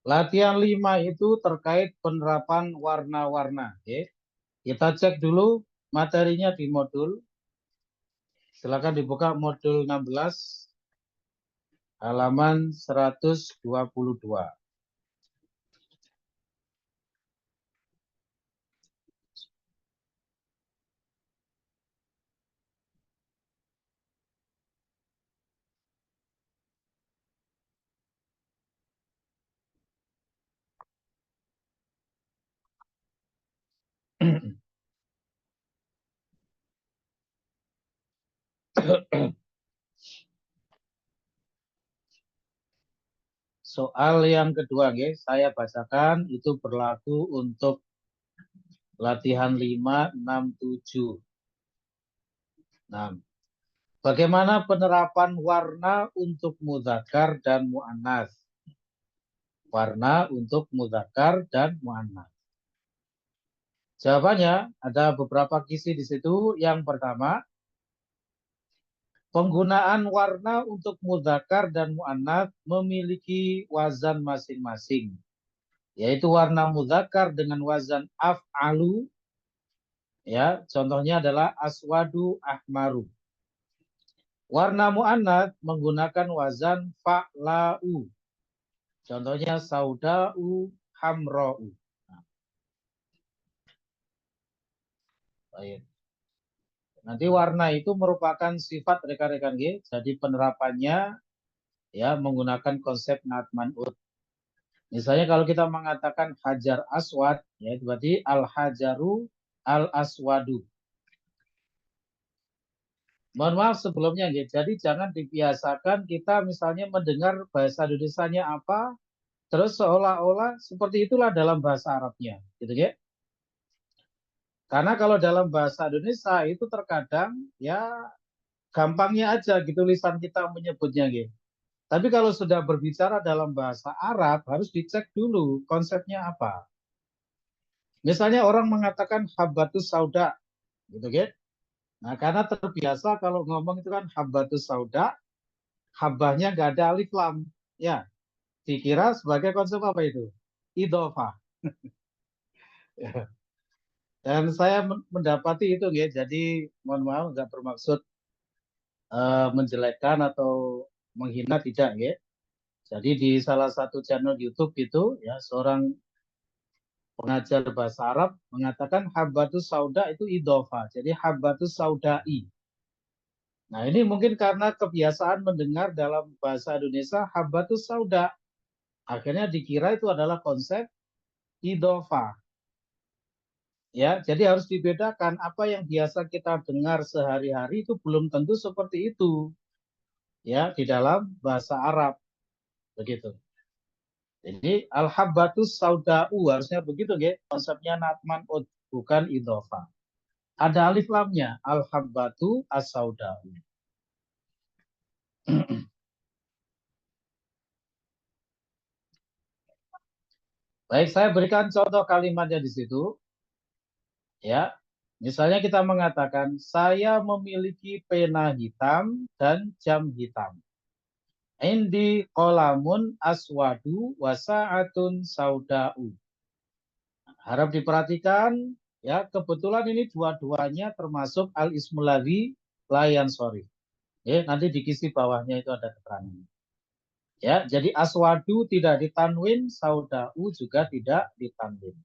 Latihan 5 itu terkait penerapan warna-warna. Okay. Kita cek dulu materinya di modul. Silakan dibuka modul 16, halaman 122. Soal yang kedua, guys, saya bacakan itu berlaku untuk latihan 5, 6, 7. Nah, bagaimana penerapan warna untuk mudzakkar dan muannats? Warna untuk mudzakkar dan muannats. Jawabannya ada beberapa kisi di situ. Yang pertama, penggunaan warna untuk mudzakkar dan muannats memiliki wazan masing-masing, yaitu warna mudzakkar dengan wazan af'alu, ya, contohnya adalah aswadu ahmaru. Warna muannats menggunakan wazan fa'la'u, contohnya sauda'u hamra'u. Nah. Baik. Nanti warna itu merupakan sifat rekan-rekan G, jadi penerapannya ya menggunakan konsep na'at man'ut. Misalnya kalau kita mengatakan hajar aswad, ya berarti al-hajaru al-aswadu. Mohon maaf sebelumnya, ya. Jadi jangan dibiasakan kita misalnya mendengar bahasa Indonesianya apa, terus seolah-olah seperti itulah dalam bahasa Arabnya, gitu ya. Karena kalau dalam bahasa Indonesia itu terkadang ya gampangnya aja gitu lisan kita menyebutnya, gitu. Tapi kalau sudah berbicara dalam bahasa Arab, harus dicek dulu konsepnya apa. Misalnya orang mengatakan habbatus sauda, gitu kan? Nah, karena terbiasa kalau ngomong itu kan habbatus sauda, habbahnya nggak ada alif lam, ya. Dikira sebagai konsep apa itu? Idhofah. Dan saya mendapati itu, ya. Jadi mohon maaf nggak bermaksud menjelekkan atau menghina, tidak, ya. Jadi di salah satu channel YouTube itu, ya, seorang pengajar bahasa Arab mengatakan habbatus sauda itu idhofah. Jadi habbatus saudai. Nah, ini mungkin karena kebiasaan mendengar dalam bahasa Indonesia habbatus sauda. Akhirnya dikira itu adalah konsep idhofah. Ya, jadi harus dibedakan apa yang biasa kita dengar sehari-hari itu belum tentu seperti itu. Ya, di dalam bahasa Arab. Begitu. Jadi al-habbatus sauda'u harusnya begitu, ya. Konsepnya natman ud, bukan idhofah. Ada alif lamnya, al-habbatu as-sauda'u. Baik, saya berikan contoh kalimatnya di situ. Ya, misalnya kita mengatakan saya memiliki pena hitam dan jam hitam. Indi qolamun aswadu wasa'atun sauda'u. Harap diperhatikan, ya, kebetulan ini dua-duanya termasuk al-ismul ladzi la yansharif. Ya, nanti di kisi bawahnya itu ada keterangan. Ya, jadi aswadu tidak ditanwin, sauda'u juga tidak ditanwin.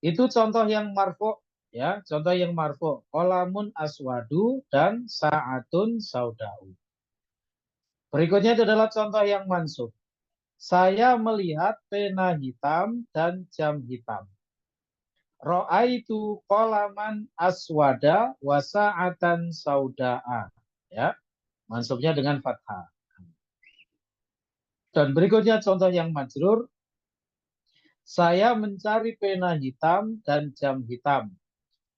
Itu contoh yang marfu, ya, contoh yang marfu. Qolamun aswadu dan sa'atun sauda'u. Berikutnya itu adalah contoh yang mansub. Saya melihat pena hitam dan jam hitam. Ra'aitu qolaman aswada wa sa'atan sauda'a. Ya, mansubnya dengan fathah. Dan berikutnya contoh yang majrur. Saya mencari pena hitam dan jam hitam.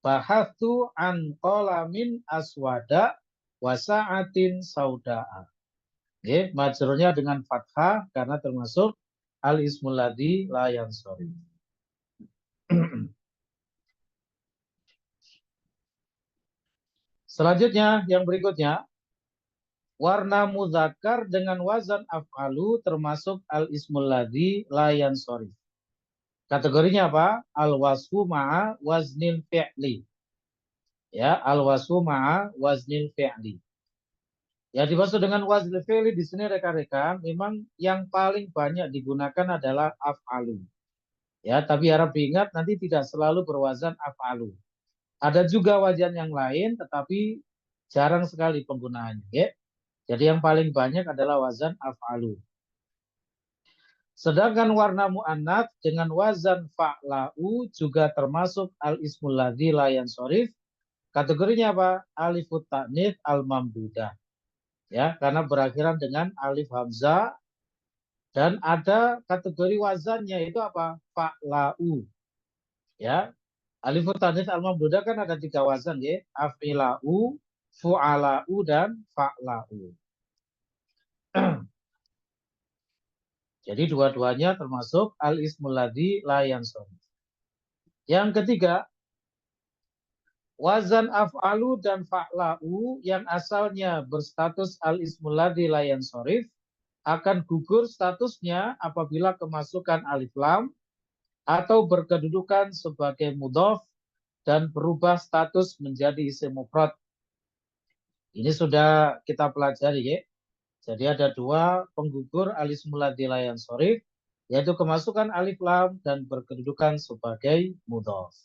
Bahatsu an qolamin aswada wa sa'atin sauda'a. Oke, majrurnya dengan fathah karena termasuk al-ismul ladzi la yansharif. Selanjutnya, yang berikutnya, warna mudzakkar dengan wazan af'alu termasuk al-ismul ladzi la yansharif. Kategorinya apa? Al-wasfu ma'a waznil fi'li. Ya, al-wasfu ma'a waznil fi'li. Ya, dimaksud dengan waznil fi'li di sini rekan-rekan, memang yang paling banyak digunakan adalah af'alu. Ya, tapi harap diingat nanti tidak selalu berwazan af'alu. Ada juga wazan yang lain, tetapi jarang sekali penggunaannya. Ya. Jadi yang paling banyak adalah wazan af'alu. Sedangkan warna mu'annats dengan wazan fa'la'u juga termasuk al-ismul ladzi la yansharif. Kategorinya apa? Alifut ta'nits al-mamdudah. Ya, karena berakhiran dengan alif hamzah dan ada kategori wazannya itu apa? Fa'la'u. Ya. Alifut ta'nits al-mamdudah kan ada 3 wazan, ya. Af'ila'u, fu'ala'u dan fa'la'u. Jadi dua-duanya termasuk al-ismul ladzi la yansharif. Yang ketiga, wazan af'alu dan fa'la'u yang asalnya berstatus al-ismul ladzi la yansharif akan gugur statusnya apabila kemasukan alif lam atau berkedudukan sebagai mudhof dan berubah status menjadi isim mufrad. Ini sudah kita pelajari, ya. Jadi ada 2 penggugur al-ismul ladzi la yansharif, yaitu kemasukan alif lam dan berkedudukan sebagai mudhof.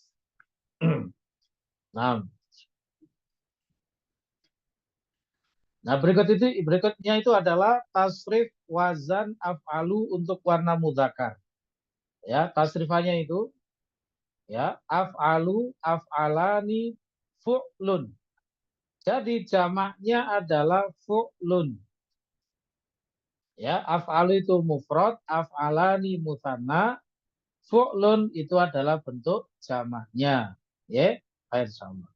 Nah, berikutnya itu adalah tasrif wazan af'alu untuk warna mudzakkar. Ya, tasrifannya itu, ya, af'alu, af'alani, fu'lun. Jadi jamaknya adalah fu'lun. Ya, af'alu itu mufrad, af'alani mutsanna, fu'lun itu adalah bentuk jamaknya. Ya, baik sama.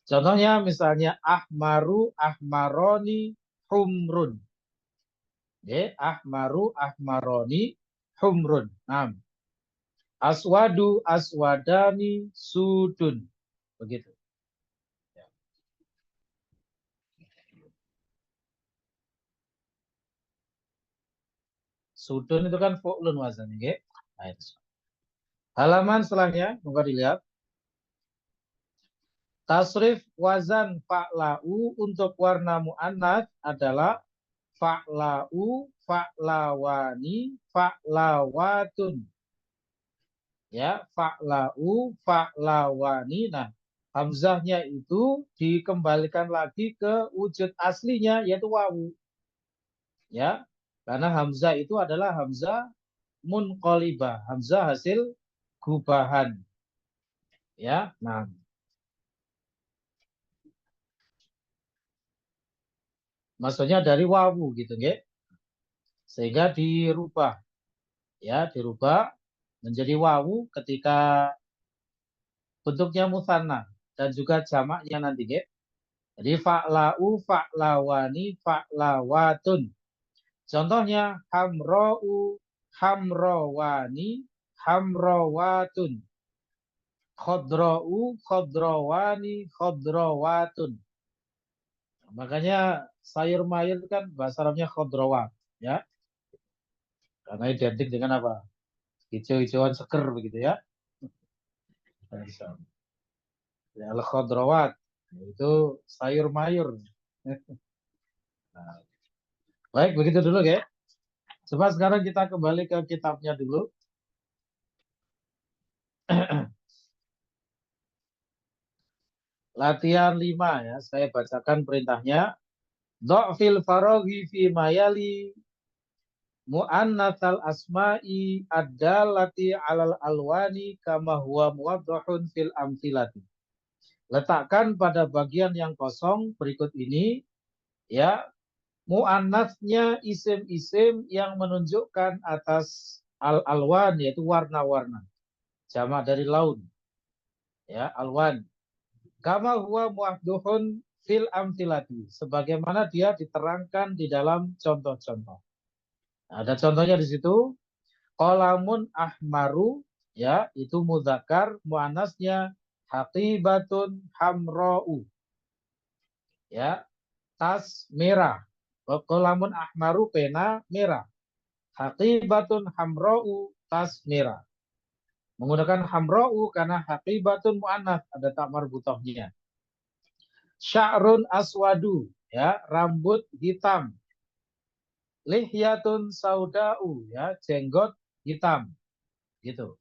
Contohnya misalnya ahmaru, ahmaroni, humrun. Ya, ahmaru, ahmaroni, humrun. Nah, aswadu, aswadani, sudun. Begitu. Ya. Sudun itu kan fu'lun wazannya. Ya. Nah, itu. Halaman setelahnya, coba dilihat. Tasrif wazan fa'la'u untuk warna mu'annats adalah fa'la'u, fa'lawani, fa'lawatun. Ya, fa'la'u, fa'lawani. Nah, hamzahnya itu dikembalikan lagi ke wujud aslinya yaitu wawu. Ya, karena hamzah itu adalah hamzah munqalibah, hamzah hasil gubahan. Ya, nah. Maksudnya dari wawu gitu, nggih. Sehingga dirubah. Ya, dirubah menjadi wawu ketika bentuknya musanna dan juga jamaknya nanti, nggih. Jadi fa'la'u, fa'lawani, fa'lawatun. Contohnya hamra'u, hamrawani, hamrawatun. Khodra'u, khodrawani, khodrawatun. Makanya sayur mayur kan bahasa Arabnya khodrawat, ya. Karena identik dengan apa? Hijau-hijauan seger begitu ya. Ya, al-khodrawat itu sayur mayur. Nah, baik, begitu dulu ya. Coba sekarang kita kembali ke kitabnya dulu. Latihan 5 ya, saya bacakan perintahnya. Dha'fil faraghi fi mayali mu'annatsal asma'i ad-dallati 'alal alwani kama huwa muwaddahun fil amthilati. Letakkan pada bagian yang kosong berikut ini ya mu'annatsnya isim-isim yang menunjukkan atas al-alwan yaitu warna-warna. Jamak dari laun. Ya, alwan. Kama huwa muwaddahun fil amthilati, sebagaimana dia diterangkan di dalam contoh-contoh. Nah, ada contohnya di situ. Qalamun ahmaru ya, itu mudzakkar, muannasnya haqibatun hamra'u. Ya, tas merah. Qalamun ahmaru pena merah. Haqibatun hamra'u tas merah. Menggunakan hamra'u karena haqibatun muannats, ada tak marbutohnya. Sya'run aswadu ya, rambut hitam. Lihyatun sauda'u ya, jenggot hitam. Gitu.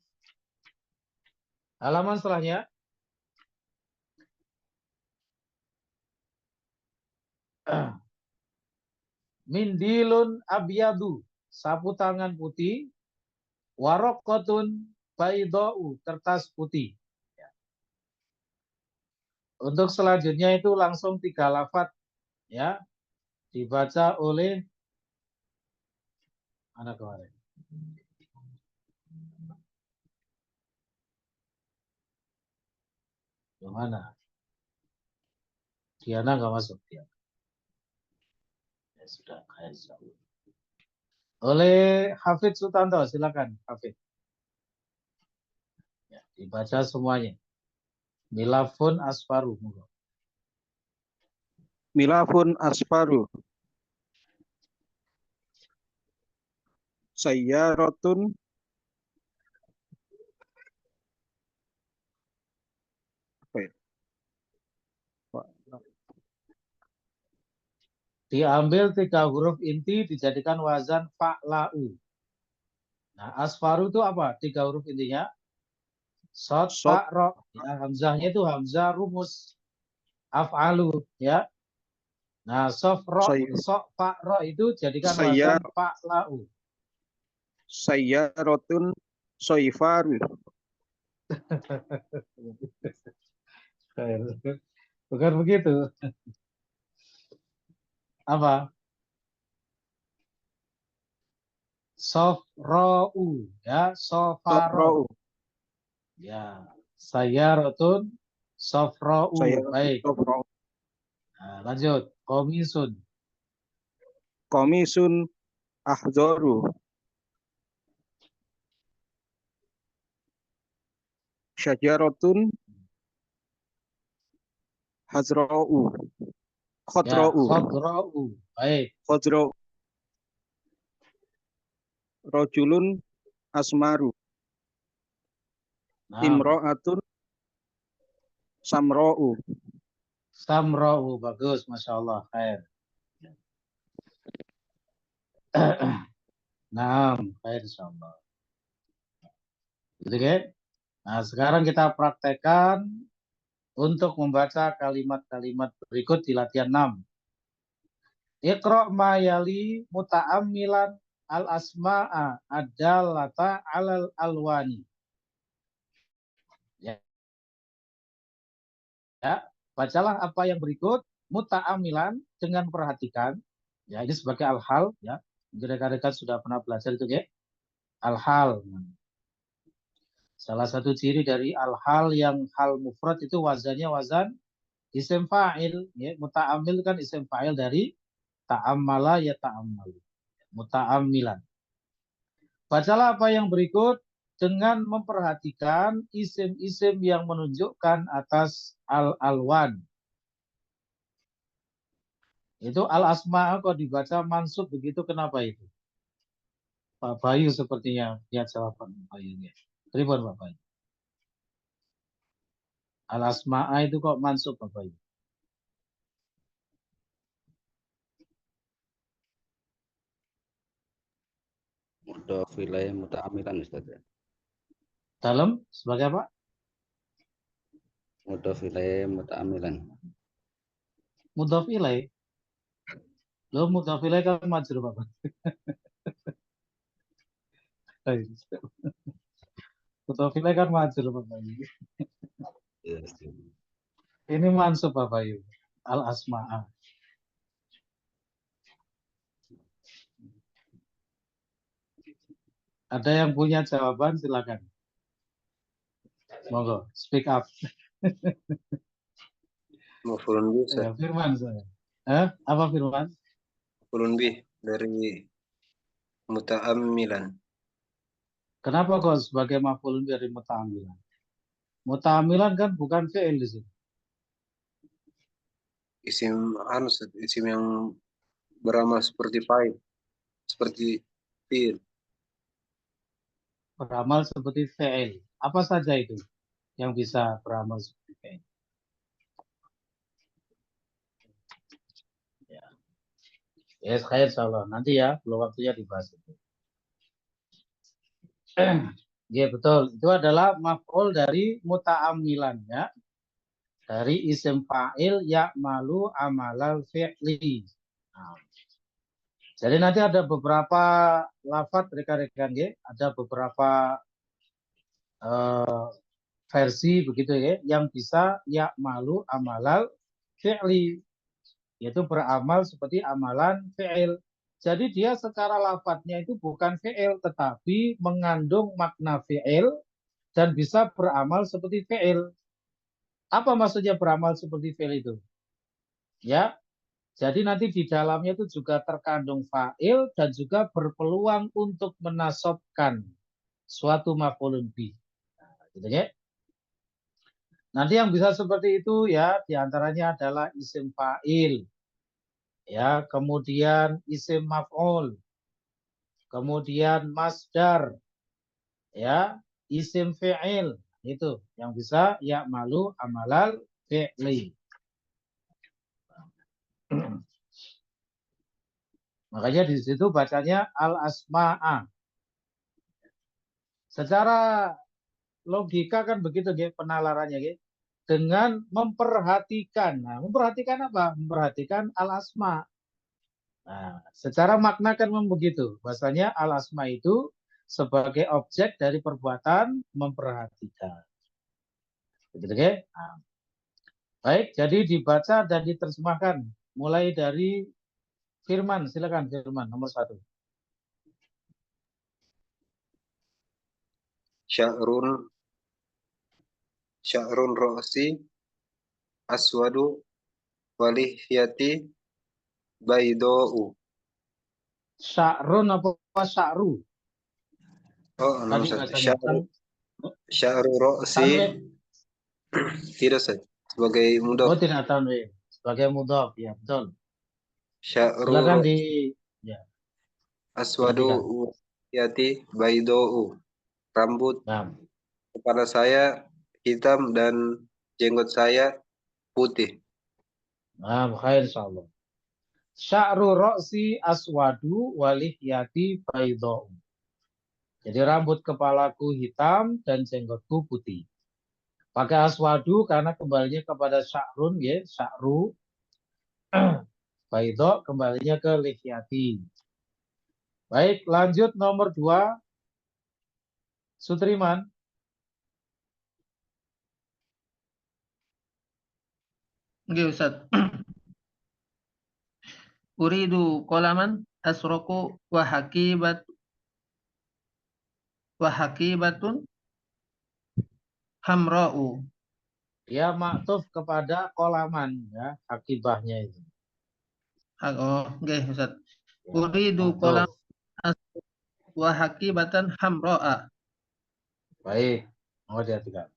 Halaman setelahnya. Mindilun abyadu, sapu tangan putih. Waraqatun baydau, kertas putih. Ya. Untuk selanjutnya itu langsung 3 lafaz ya, dibaca oleh anak kemarin. Gimana? Diana nggak masuk dia. Ya sudah, oleh Hafid Sutanto, silakan Hafid. Ya, dibaca semuanya. Milafun asfaru. Milafun asfaru. Sayyaratun apa ya? Diambil 3 huruf inti dijadikan wazan fa'la'u. Nah, asfaru itu apa? 3 huruf intinya. Sod, fa, ro. Ya, hamzahnya itu hamzah rumus. Af'alu ya. Nah, sof, ro, sok, fa, ro itu jadikan wazan fa'la'u. Sayyaratun soifaru. Bukan begitu. Apa? Sofro'u ya, sofaro. Ya, sayyaratun Sofra'u. Saya Baik. sofra'u. Nah, lanjut. Komisun. Komisun ahzoru. Syajaratun hazra'u. Ya, Khodra'u. khodra'u. Baik. Khodra'u. Rojulun asmaru. Nah, Imro'atun samro'u. samra'u. Bagus. Masya Allah. Khair. Nah, khair insyaallah. Gitu kan? Nah, sekarang kita praktekkan untuk membaca kalimat-kalimat berikut di latihan 6. Iqra' ma yali muta'ammilan al-asma'a ad-dallata 'alal alwani. Ya. Ya, bacalah apa yang berikut muta'ammilan dengan perhatikan. Ya, ini sebagai al-hal ya. Mungkin rekan-rekan sudah pernah belajar itu ya. Al-hal. Salah satu ciri dari al-hal yang hal mufrad itu wazannya wazan isim fa'il ya. Muta'ammil kan isim fa'il dari ta'ammala ya ta'ammalu. Muta'ammilan. Bacalah apa yang berikut dengan memperhatikan isim-isim yang menunjukkan atas al-alwan. Itu al-asma' kok dibaca mansub begitu, kenapa itu? Pak Bayu sepertinya lihat jawaban Pak Bayu. Pripun Pak Bayu? Al-asma' itu kok mansub Pak Bayu? Mudhof ilaih muta'ammilan Ustaz ya. Dalam sebagai apa? Mudhof ilaih muta'ammilan. Mudhof ilaih. Lo mudhof ilaih kan majrur Pak Bayu. Mudhof ilaih kan majrur Pak Bayu. Yes. Ini mansub Pak Bayu. Al-asma'. Ada yang punya jawaban silakan. Monggo, speak up. Maf'ulun bih, Ya, Firman saya. Apa Firman? maf'ulun bih dari muta'ammilan. Kenapa kok sebagai maf'ul dari muta'ammilan? Muta'ammilan kan bukan fi'il di sini. Isim isim yang beramal seperti fa'il, seperti fi'il. Beramal seperti fi'il. Apa saja itu yang bisa beramal seperti fi'il? Ya. Yes, khair insyaallah. Nanti ya, belum waktunya dibahas itu. Ya betul, itu adalah maf'ul dari muta'ammilan ya. Dari isim fa'il ya'malu amalal fi'li. Nah, jadi nanti ada beberapa lafadz rekan-rekan ya, ada beberapa versi begitu ya, yang bisa ya'malu amalal fi'li, yaitu beramal seperti amalan fi'il. Jadi dia secara lafadznya itu bukan fi'il, tetapi mengandung makna fi'il dan bisa beramal seperti fi'il. Apa maksudnya beramal seperti fi'il itu? Ya, jadi nanti di dalamnya itu juga terkandung fa'il dan juga berpeluang untuk menasobkan suatu maf'ulun bih. Nah, gitu ya. Nanti yang bisa seperti itu ya diantaranya adalah isim fa'il, ya, kemudian isim maf'ul, kemudian masdar, ya, isim fi'il, itu yang bisa ya'malu amalal fi'li. Makanya di situ bacanya al-asma'a. Secara logika kan begitu ya penalarannya ya. Dengan memperhatikan. Nah, memperhatikan apa? Memperhatikan al-asma. Nah, secara makna kan begitu. Bahasanya al-asma itu sebagai objek dari perbuatan memperhatikan. Begitu ya? Nah, baik, jadi dibaca dan diterjemahkan. Mulai dari Firman, silakan Firman nomor 1. Sya'run ro'si aswadu walihiyati baydau. Sya'run apa sya'ru? Oh, anu Tadi Ustaz. bacanya. Sya'ru ro'si. Tanwin. Tidak, Ustaz. Sebagai mudhaf. Oh, tidak tanwin. Sebagai mudhaf, ya betul. Sya'ru Silakan ro'si. ya. Aswadu walihiyati baydau. Rambut Nah, kepala saya hitam dan jenggot saya putih. nah, khair insyaallah. Sya'ru ro'si aswadu walihiyati baydau. Jadi rambut kepalaku hitam dan jenggotku putih. Pakai aswadu karena kembalinya kepada sya'run, ya, sya'ru. Baydau kembalinya ke lihyati. Baik, lanjut nomor 2. Sutriman. Oke, Ustaz. Uridu qalaman asroku wa hakibatun hamra'u. Dia maktuf kepada kolaman, ya, akibahnya itu. Oh, oke, Ustaz. Uridu Maktuf. qalaman wa hakibatan hamra'a. Baik, mau diartikan.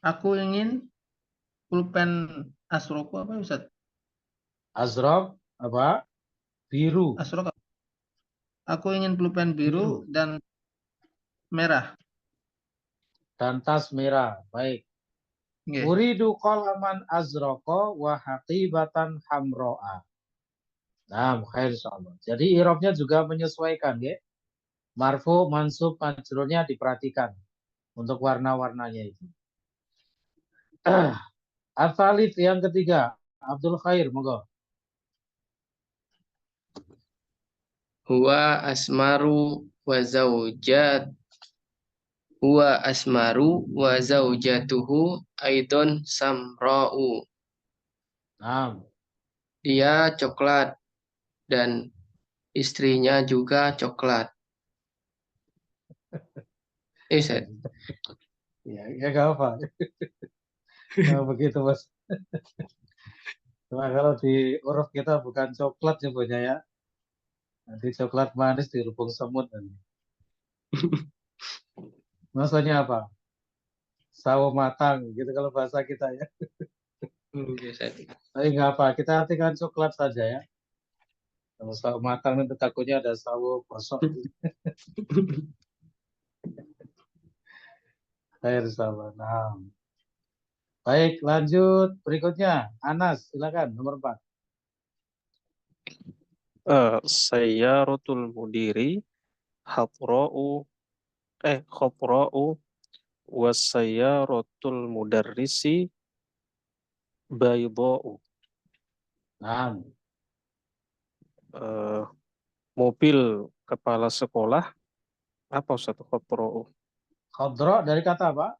Aku ingin pulpen asroku apa, Ustaz? Azraq apa? Biru. Asrok. Aku ingin pulpen biru dan merah. Dan tas merah. Baik. Oke. Uridu qalaman azraqa wa haqibatan hamro'a. Nah, khair insyaallah. Jadi i'rabnya juga menyesuaikan, ya. Marfu, mansub, majrurnya diperhatikan untuk warna-warnanya itu. Al-Thalith yang ketiga, Abdul Khair, monggo. Huwa asmaru wa zaujatuhu aidon samra'u. Nah, Dia coklat dan istrinya juga coklat. Ustaz. ya gak apa. Nah, begitu, Mas. Cuma kalau di huruf kita bukan coklat nyebutnya, ya. Nanti coklat manis dirubung semut. Maksudnya apa? Sawo matang, gitu kalau bahasa kita, ya. Tapi nggak apa, kita artikan coklat saja, ya. Kalau sawo matang itu takutnya ada sawo gosok. Khair sama. Nah. Baik, lanjut berikutnya. Anas, silakan nomor 4. Sayyaratul mudiri khatra'u wasayyaratul mudarrisi bayda'u. Nah, mobil kepala sekolah apa Ustaz? Khatra'u. khadra dari kata apa?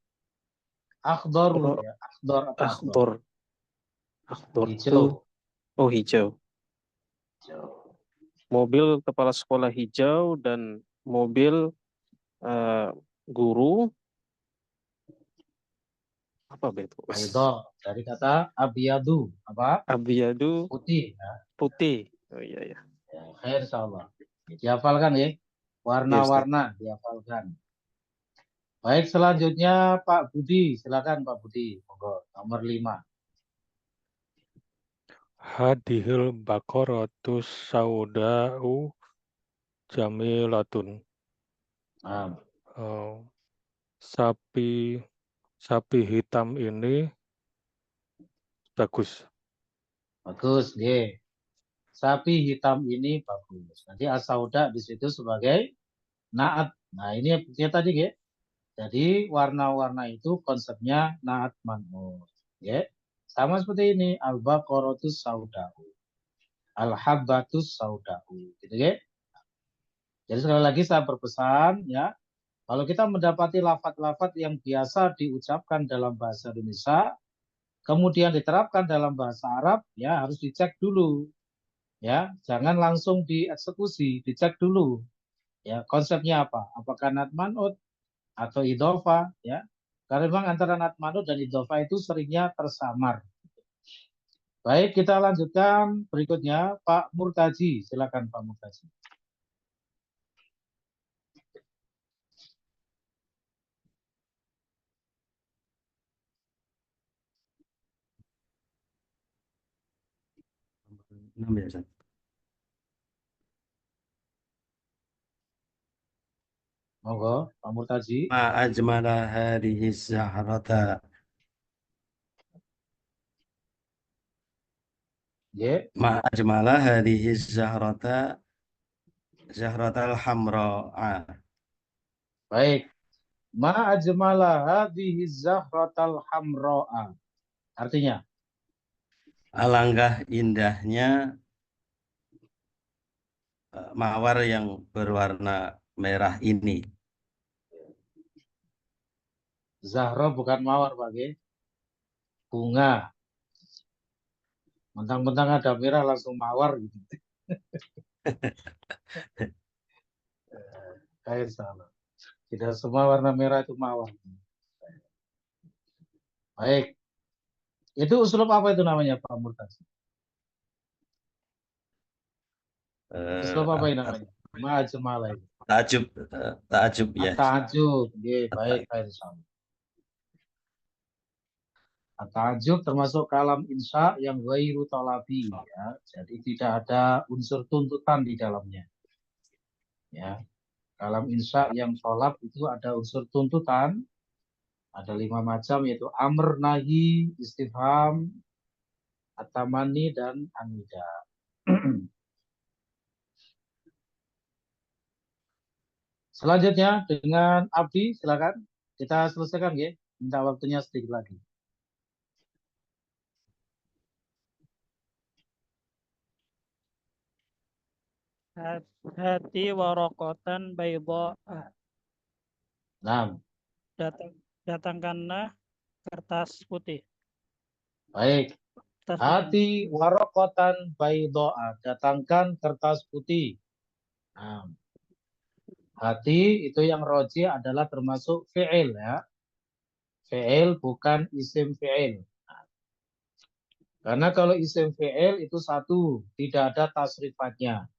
Akhdaru, ya. Akhdar atau akhdar? Akhdar. Hijau. Oh, hijau. Mobil kepala sekolah hijau dan mobil guru apa betul? Baydo dari kata abiyadu, apa? Abiyadu. Putih, ya. Putih. Oh iya ya. Ya, khair insyaallah. Dihafalkan, ya. Warna-warna dihafalkan. Baik, selanjutnya Pak Budi, silakan Pak Budi. Monggo, nomor 5. Hadihil baqaratus sauda'u jamilatun. Sapi hitam ini bagus. Bagus, nggih. Sapi hitam ini bagus. Nanti as-sauda di situ sebagai naat. Nah, ini buktinya tadi, nggih. Jadi warna-warna itu konsepnya naat man'ut, ya. Sama seperti ini, al-baqaratus sauda'u. Al-habbatus sauda'u, gitu, ya. Jadi sekali lagi saya berpesan, ya. Kalau kita mendapati lafaz-lafaz yang biasa diucapkan dalam bahasa Indonesia, kemudian diterapkan dalam bahasa Arab, ya harus dicek dulu. Ya, jangan langsung dieksekusi, dicek dulu. Ya, konsepnya apa? Apakah naat man'ut atau idhofah, ya? Karena memang antara nat manut dan idhofah itu seringnya tersamar. Baik, kita lanjutkan berikutnya Pak Murtaji. Silakan Pak Murtaji. Enam ya, Ustaz. Monggo, Pak Murtaji. Ma ajmala hadhihi zahrata. Ya, Ma ajmala hadhihi zahratal hamra'a. baik. Ma ajmala hadhihi zahratal hamra'a. Artinya, Alangkah indahnya mawar yang berwarna merah ini. Zahra bukan mawar, Pak. Ge. Bunga. Mentang-mentang ada merah langsung mawar gitu. Kayak salah. Tidak semua warna merah itu mawar. Baik. Itu uslub apa itu namanya Pak Murtaji? Uslub apa ini namanya? Ma'ajmala itu. Ta'ajub ya. At-ta'ajub. Baik, baik. At-ta'ajub termasuk kalam insya yang ghairu talabi ya. Jadi tidak ada unsur tuntutan di dalamnya. Ya. Kalam insya yang tolab itu ada unsur tuntutan. Ada 5 macam yaitu amr, nahi, istifham, at-tamani dan anida. Selanjutnya dengan Abdi, silakan kita selesaikan ya. Minta waktunya sedikit lagi. Hati warokotan baydo. Nah, Datangkanlah kertas putih. baik. Kertas Hati warokotan baydoa. Datangkan kertas putih. Nah, hati itu yang roji adalah termasuk fi'il ya. Fi'il bukan isim fi'il. Nah, karena kalau isim fi'il itu satu, tidak ada tasrifatnya.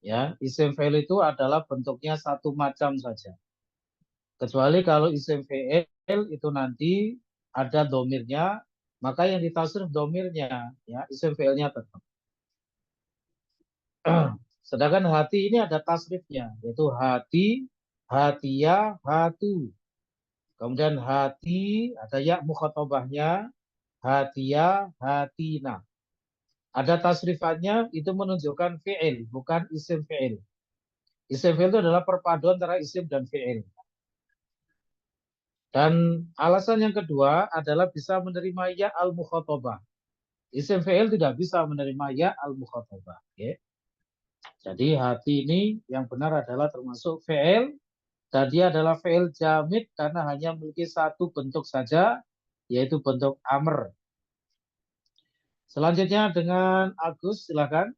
Ya, isim fi'il itu adalah bentuknya satu macam saja. Kecuali kalau isim fi'il itu nanti ada domirnya, maka yang ditasrif domirnya, ya isim fi'ilnya tetap. Sedangkan hati ini ada tasrifnya, yaitu hati, hatia, hatu. Kemudian hati, ada ya mukhatabahnya, hatia, hatina. Ada tasrifannya, itu menunjukkan fi'il, bukan isim fi'il. Isim fi'il itu adalah perpaduan antara isim dan fi'il. Dan alasan yang kedua adalah bisa menerima ya al-mukhatabah. Isim fi'il tidak bisa menerima ya al-mukhatabah. Okay. Jadi hati ini yang benar adalah termasuk fi'il. Dan dia adalah fi'il jamid karena hanya memiliki satu bentuk saja, yaitu bentuk amr. Selanjutnya dengan Agus, silakan.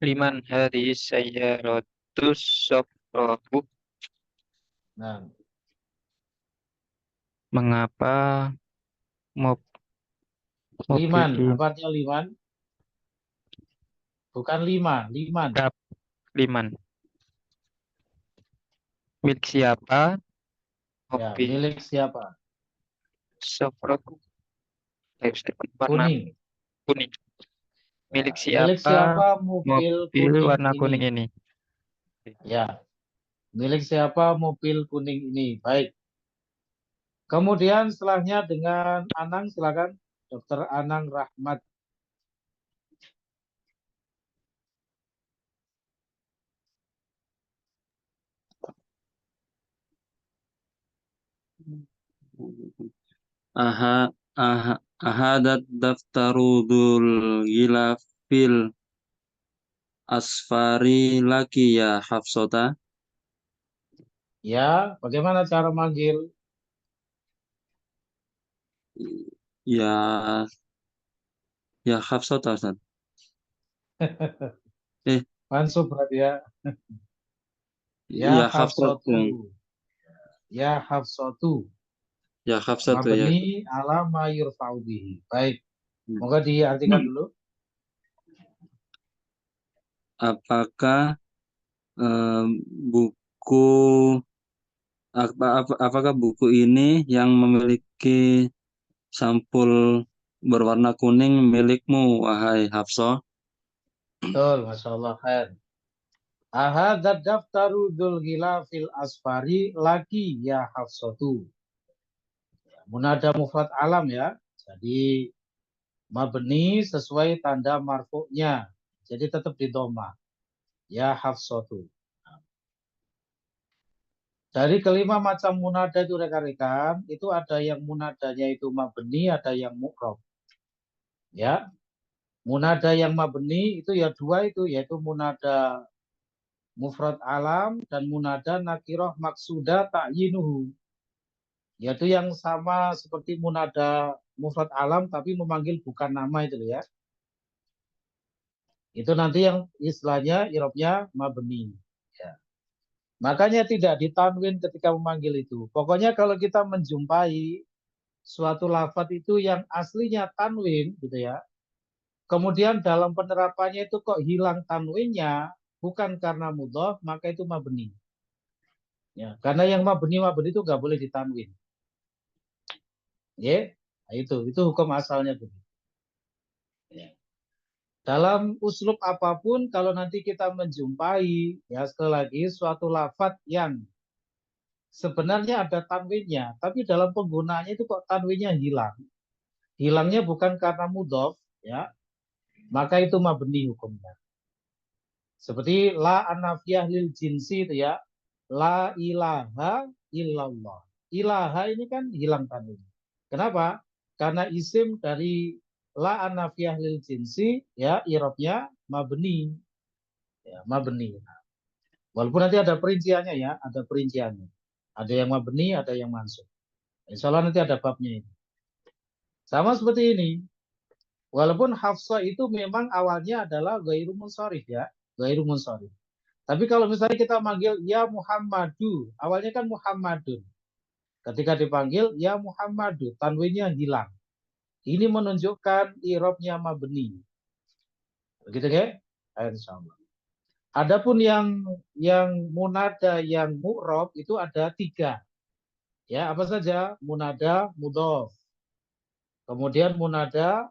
Liman hadhihi sayyaratus safrahu. Nah, Mengapa liman, mobil apa artinya liman? Bukan lima, liman. liman? Milik siapa? Ya, Mobil milik siapa? safrahu. Warna Kuning. kuning. Milik Milik siapa mobil kuning warna ini? kuning ini? Ya, milik siapa mobil kuning ini? Baik. Kemudian setelahnya dengan Anang, silakan. Dr. Anang Rahmat. Ahadat daftarudul gilafil asfari laki ya Hafsota. Ya, bagaimana cara manggil? Ya Hafsota, Ustaz. Mansub berarti ya. Ya Ya Hafsatu. Hafsatu. Ya Hafsatu. Ya Hafsatu ya. Mabni ala ma yurfa'u bihi. Baik. Hmm. Moga diartikan dulu. Apakah buku apakah buku ini yang memiliki sampul berwarna kuning milikmu, wahai Hafsah? Betul, Masya Allah. Khair. Ahadzat daftaru dzul ghilafil asfari laki ya Hafsatu. Munada mufrad alam ya. Jadi mabni sesuai tanda marfu'nya. Jadi tetap di dhamma. Ya Hafsatu. Dari kelima macam munada itu rekan-rekan, itu ada yang munadanya itu mabni, ada yang mu'rab. Ya. Munada yang mabni itu ya dua itu, yaitu munada mufrad alam dan munada nakiroh maksuda ta'yinuhu. Yaitu yang sama seperti munada mufrad alam tapi memanggil bukan nama itu ya. Itu nanti yang istilahnya irobnya mabni. Ya. Makanya tidak ditanwin ketika memanggil itu. Pokoknya kalau kita menjumpai suatu lafadz itu yang aslinya tanwin gitu ya. Kemudian dalam penerapannya itu kok hilang tanwinnya, bukan karena mudhof, maka itu mabni. Ya, karena yang mabni itu nggak boleh ditanwin. Ya, nah itu hukum asalnya begitu. Ya. Dalam uslub apapun, kalau nanti kita menjumpai, ya sekali lagi, suatu lafadz yang sebenarnya ada tanwinnya, tapi dalam penggunaannya itu kok tanwinnya hilang. Hilangnya bukan karena mudhof, ya, maka itu mabni hukumnya. Seperti la anafiyah lil jinsi itu ya, la ilaha illallah. Ilaha ini kan hilang tanwin. Kenapa? Karena isim dari la anafiyah lil jinsi ya irobnya mabni. Ya, mabni. Walaupun nanti ada perinciannya ya, ada perinciannya. Ada yang mabni, ada yang mansub. Insya Allah nanti ada babnya ini. Sama seperti ini. Walaupun Hafsah itu memang awalnya adalah ghairu munsharif ya, ghairu munsharif. Tapi kalau misalnya kita manggil ya Muhammadu, awalnya kan Muhammadun. Ketika dipanggil ya Muhammadu, tanwinnya hilang. Ini menunjukkan irobnya mabni. Begitu ya? Insyaallah. Adapun yang munada yang mu'rob itu ada 3. Ya, apa saja? Munada mudhof. Kemudian munada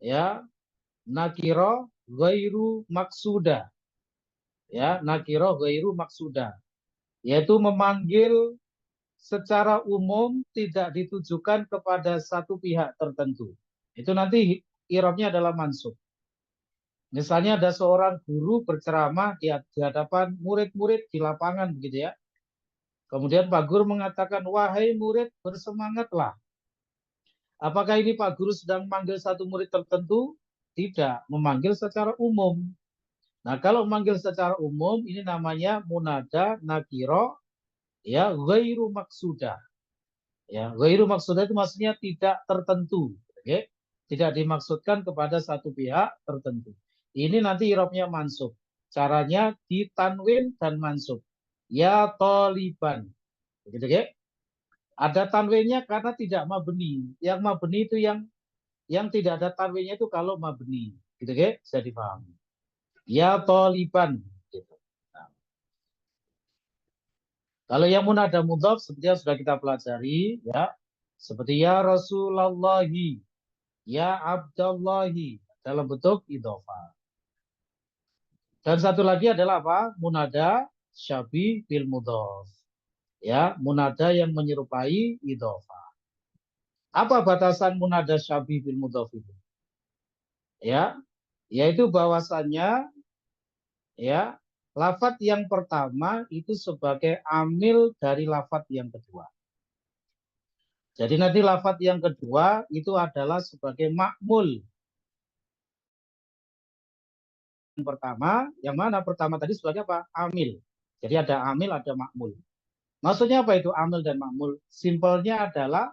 ya nakiro ghairu maksuda. Ya, nakiro ghairu maksuda. Yaitu memanggil secara umum tidak ditujukan kepada satu pihak tertentu. Itu nanti irobnya adalah mansub. Misalnya ada seorang guru berceramah di hadapan murid-murid di lapangan begitu ya. Kemudian Pak Guru mengatakan, wahai murid bersemangatlah. Apakah ini Pak Guru sedang memanggil satu murid tertentu? Tidak, memanggil secara umum. Nah kalau memanggil secara umum ini namanya munada nakiro ya ghairu maksuda. Ya, ghairu maksuda itu maksudnya tidak tertentu. Okay? Tidak dimaksudkan kepada satu pihak tertentu. Ini nanti irobnya mansub. Caranya ditanwin dan mansub. Ya toliban. Begitu ya? Ada tanwinnya karena tidak mabni. Yang mabni itu yang tidak ada tanwinnya itu kalau mabni. Gitu ya? Bisa dipahami. Ya toliban. Gitu. Nah. Kalau yang munada mudhof seperti yang sudah kita pelajari ya, seperti ya Rasulullahi, ya Abdullahi dalam bentuk idhofah. Dan satu lagi adalah apa? Munada syabih bil mudhof. Ya, munada yang menyerupai idhofah. Apa batasan munada syabih bil mudhof itu? Ya, yaitu bahwasannya ya lafadz yang pertama itu sebagai amil dari lafadz yang kedua. Jadi nanti lafadz yang kedua itu adalah sebagai makmul. Yang pertama, yang mana pertama tadi sebagai apa? Amil. Jadi ada amil, ada makmul. Maksudnya apa itu amil dan makmul? Simpelnya adalah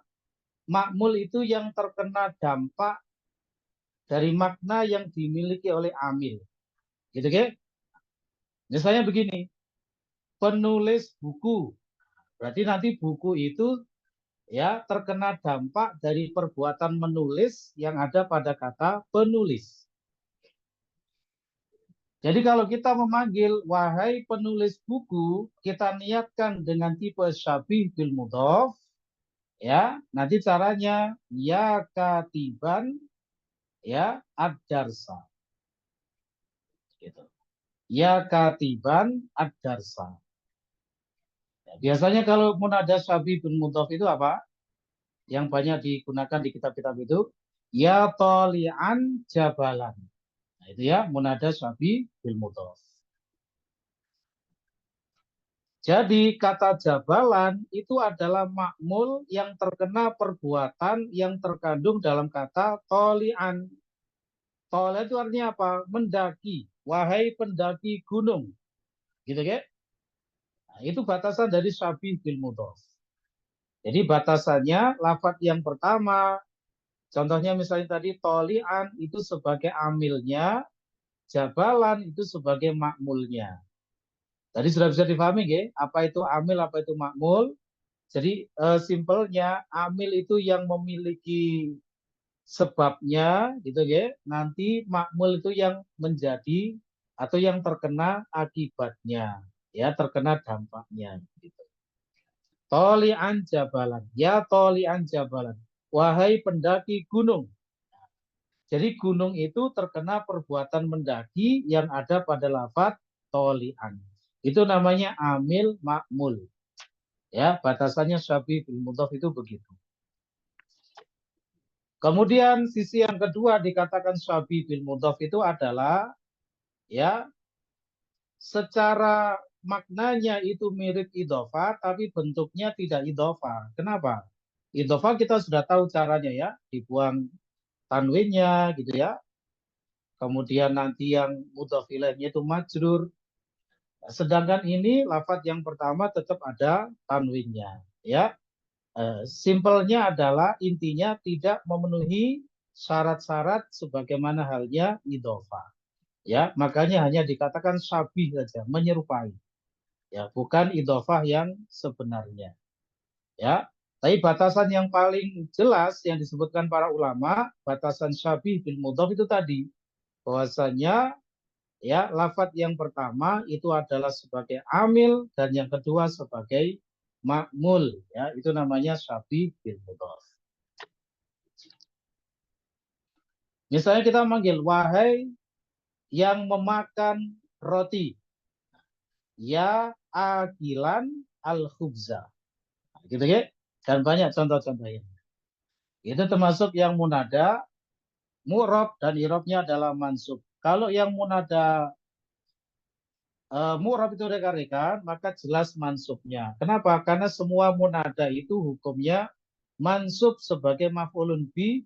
makmul itu yang terkena dampak dari makna yang dimiliki oleh amil. Gitu kan? Misalnya begini. penulis buku. Berarti nanti buku itu ya terkena dampak dari perbuatan menulis yang ada pada kata penulis. Jadi kalau kita memanggil wahai penulis buku, kita niatkan dengan tipe syabih bil mudhof, ya. Nanti caranya ya katiban, ya ad-darsa. Gitu. Ya katiban ad-darsa. Ya, biasanya kalau munada syabih bil mudhof itu apa? Yang banyak digunakan di kitab-kitab itu ya tolian jabalan. Nah, itu ya munada syabih bil mudhof. Jadi kata jabalan itu adalah makmul yang terkena perbuatan yang terkandung dalam kata tolian. Tolian itu artinya apa? Mendaki. Wahai pendaki gunung. Gitu ya. Nah, itu batasan dari syabih bil mudhof. Jadi batasannya lafadz yang pertama, contohnya misalnya tadi tolian itu sebagai amilnya, jabalan itu sebagai makmulnya. Tadi sudah bisa dipahami ya, apa itu amil, apa itu makmul. Jadi simpelnya amil itu yang memiliki sebabnya gitu ya. Nanti makmul itu yang menjadi atau yang terkena akibatnya, ya terkena dampaknya gitu. Tolian jabalan, ya tolian jabalan. Wahai pendaki gunung. Jadi gunung itu terkena perbuatan mendaki yang ada pada lafadz tolian. Itu namanya amil makmul. Ya, batasannya syabih bil mudhof itu begitu. Kemudian sisi yang kedua dikatakan syabih bil mudhof itu adalah ya secara maknanya itu mirip idhofah tapi bentuknya tidak idhofah. Kenapa? Idhofah kita sudah tahu caranya ya, dibuang tanwinnya gitu ya. Kemudian nanti yang mudhof ilaihnya itu majrur. Sedangkan ini lafadz yang pertama tetap ada tanwinnya, ya. Simpelnya adalah intinya tidak memenuhi syarat-syarat sebagaimana halnya idhofah, ya. Makanya hanya dikatakan syabih saja, menyerupai, ya, bukan idhofah yang sebenarnya, ya. Tapi batasan yang paling jelas yang disebutkan para ulama, batasan syabih bil mudhof itu tadi, bahwasanya ya lafadz yang pertama itu adalah sebagai amil dan yang kedua sebagai makmul, ya itu namanya syabih bil mudhof. Misalnya kita manggil wahai yang memakan roti, ya akilan al khubza, gitu ya. Dan banyak contoh-contohnya. Itu termasuk yang munada mu'rab dan i'rabnya adalah mansub. Kalau yang munada mu'rab itu rekan-rekan, maka jelas mansubnya. Kenapa? Karena semua munada itu hukumnya mansub sebagai maf'ulun bi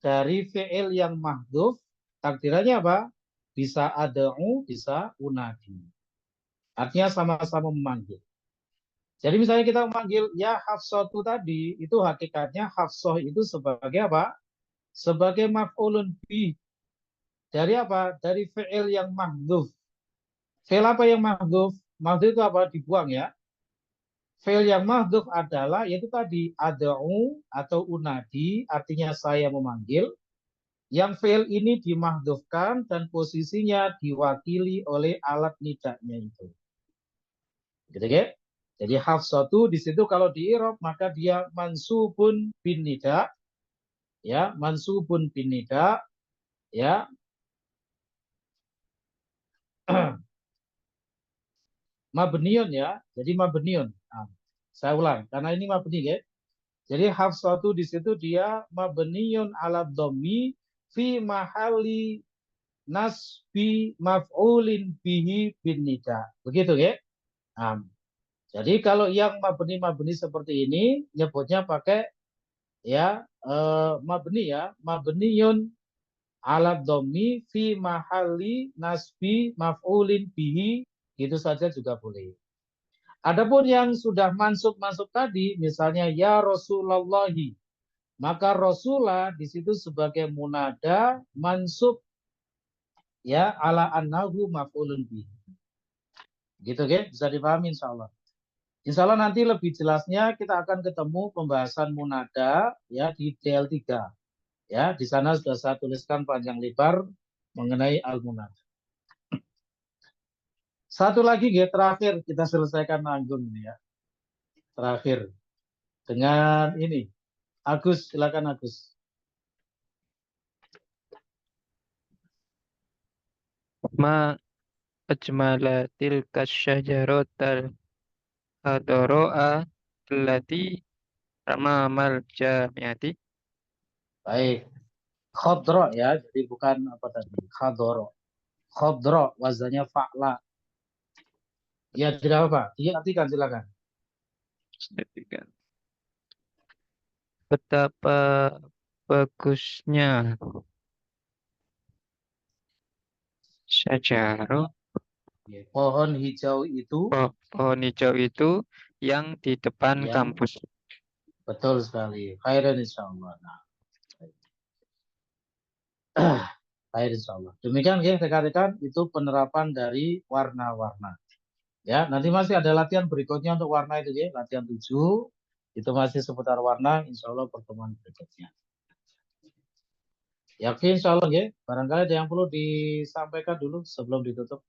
dari fi'il yang mahdhuf. Takdirannya apa? Bisa ad'u, bisa unadi. Artinya sama-sama memanggil. Jadi misalnya kita memanggil ya Hafsatu tadi, itu hakikatnya Hafsah itu sebagai apa? Sebagai maf'ulun bi. Dari apa? Dari fi'il yang mahdhuf. Fi'il apa yang mahdhuf? Mahdhuf itu apa? Dibuang ya. Fi'il yang mahdhuf adalah yaitu tadi ad'u atau unadi, artinya saya memanggil. Yang fi'il ini dimahdhufkan dan posisinya diwakili oleh alat nidanya itu. Gitu ya. Jadi Hafsatu di situ kalau di i'rab maka dia mansubun bin nida. Ya, mansubun bin nida, ya. Mabniun ya. Jadi mabniun. Nah, saya ulang karena ini mabni ya. Jadi Hafsatu di situ dia mabniun ala dhammi fi mahali nasbi maf'ulin bihi bin nida. Begitu ya. Nah, jadi kalau yang mabni seperti ini nyebutnya pakai ya mabni ya, mabniun ala dhammi fi mahali nasbi maf'ulin bihi, gitu saja juga boleh. Adapun yang sudah mansub tadi, misalnya ya Rasulullahi, maka Rasulah di situ sebagai munada mansub ya ala annahu maf'ulun bihi. Gitu, ya? Bisa dipahami insya Allah. Insya Allah nanti lebih jelasnya kita akan ketemu pembahasan munada ya di DL3. Ya, di sana sudah saya tuliskan panjang lebar mengenai al-munada. Satu lagi ya, terakhir kita selesaikan nanggung ini ya. Terakhir dengan ini. Agus, silakan Agus. Ma ajmala tilka syajaratal hadara'a allati amamal jami'ati. Baik. Khodro ya, jadi bukan apa tadi, khadoro. Khodro, wazannya fa'la. Ya, tidak apa. Dia artikan, silakan. Betapa bagusnya syajarah Pohon hijau itu. pohon hijau itu yang di depan kampus. Betul sekali. Khairan insyaallah. Nah. Khair insyaallah. Demikian ya rekan-rekan, itu penerapan dari warna-warna. Ya, nanti masih ada latihan berikutnya untuk warna itu ya, latihan 7. Itu masih seputar warna, insyaallah pertemuan berikutnya. Yakin insyaallah ya, barangkali ada yang perlu disampaikan dulu sebelum ditutup.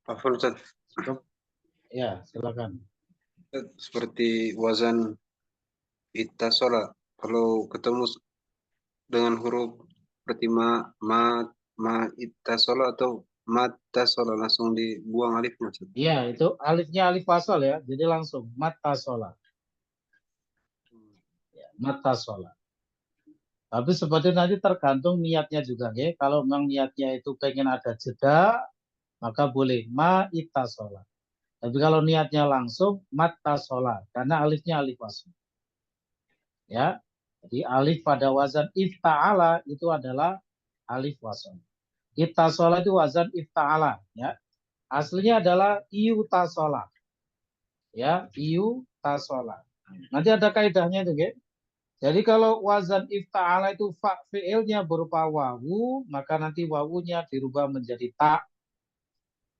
Afwan Ustaz. Ya, silakan. Seperti wazan ittasola, kalau ketemu dengan huruf seperti ma ittasola atau mattasola langsung dibuang alifnya. Iya, itu alifnya alif wasal ya, jadi langsung mattasola. Ya, mattasola. Tapi seperti nanti tergantung niatnya juga ya. Kalau memang niatnya itu pengen ada jeda, maka boleh ma ittasola. Tapi kalau niatnya langsung mattasola, karena alifnya alif wasal. Ya, jadi alif pada wazan ifta'ala itu adalah alif wasal. Ittasola itu wazan ifta'ala. Ya, aslinya adalah iutasola. Ya, iutasola. Nanti ada kaidahnya itu, ya. Jadi kalau wazan ifta'ala itu fi'ilnya berupa wawu, maka nanti wawunya dirubah menjadi ta.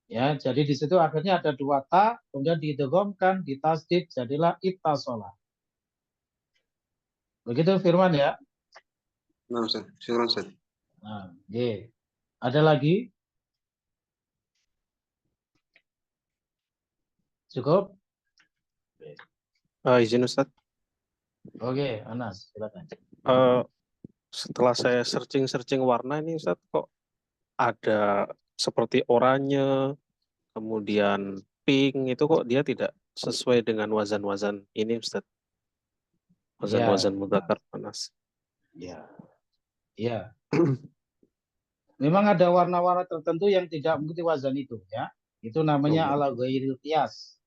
Ya, jadi di situ akhirnya ada 2 ta, kemudian diidghamkan, ditasdid, jadilah ittasola. Begitu Firman ya. Nah, Ustaz. Syukran, Ustaz. Nah, ye. Ada lagi? Cukup? Izin Ustaz. Oke, Anas, silakan. Setelah saya searching warna ini Ustaz, kok ada seperti oranye, kemudian pink, itu kok dia tidak sesuai dengan wazan-wazan ini Ustaz. Wazan-wazan mudzakkar panas. Ya. Ya. Memang ada warna-warna tertentu yang tidak mengikuti wazan itu ya. Itu namanya ala ghairil qiyas.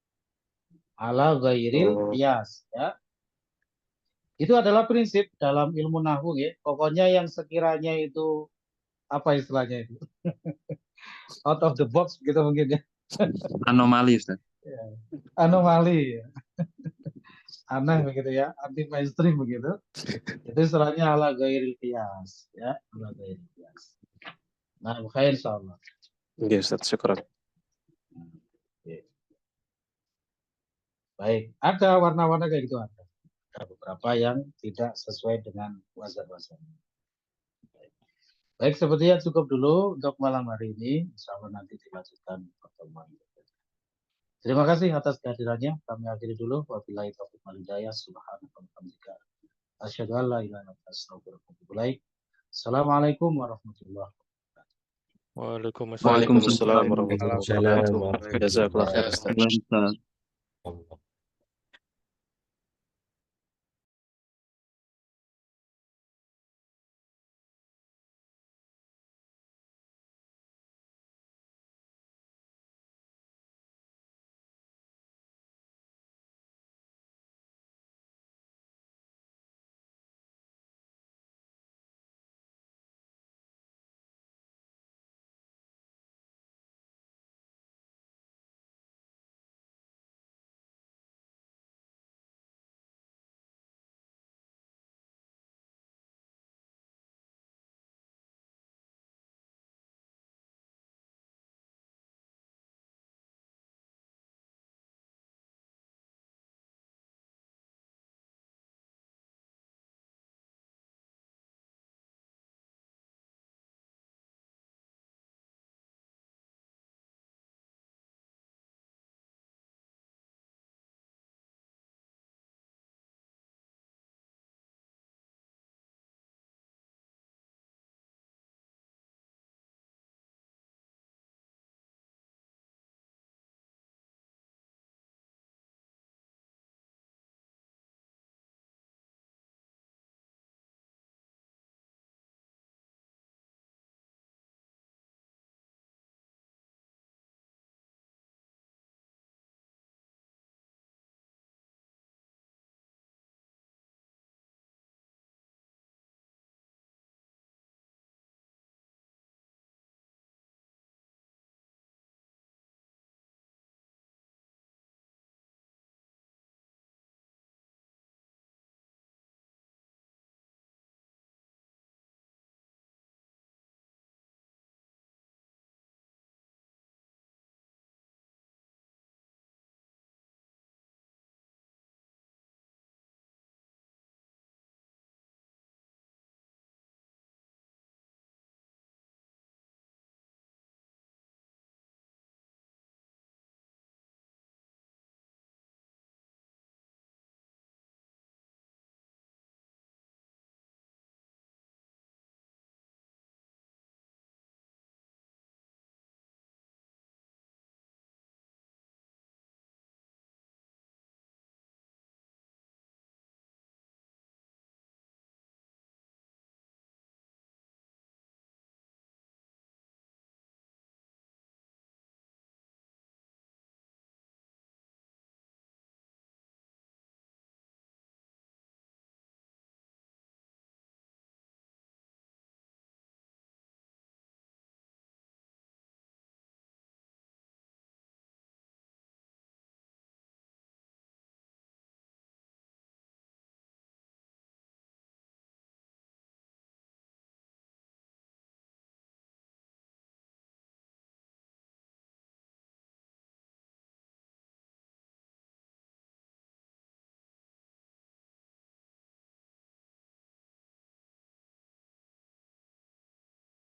Ala ghairil qiyas ya. Itu adalah prinsip dalam ilmu nahwu ya. Pokoknya yang sekiranya itu apa istilahnya itu? Out of the box gitu mungkin ya. Anomali Ustaz. Ya. Anomali ya. Aneh begitu ya, anti mainstream begitu. Itu istilahnya ala ghairil qiyas ya, ala ghairil qiyas. Nah, khair insyaallah. Oke, Ustaz, syukur. Baik, ada warna-warna kayak gitu ada. Ada beberapa yang tidak sesuai dengan wazan-wazan. Baik, sepertinya cukup dulu untuk malam hari ini. Insyaallah nanti dilanjutkan pertemuan. Terima kasih atas kehadirannya. Kami akhiri dulu. Wabillahi taufiq wal hidayah. Subhanallahi wa bihamdihi. Asyhadu an la ilaha illallah wa astaghfiruka wa atubu ilaik. Assalamualaikum warahmatullahi wabarakatuh. Waalaikumsalam warahmatullahi wabarakatuh. Jazakallah khair.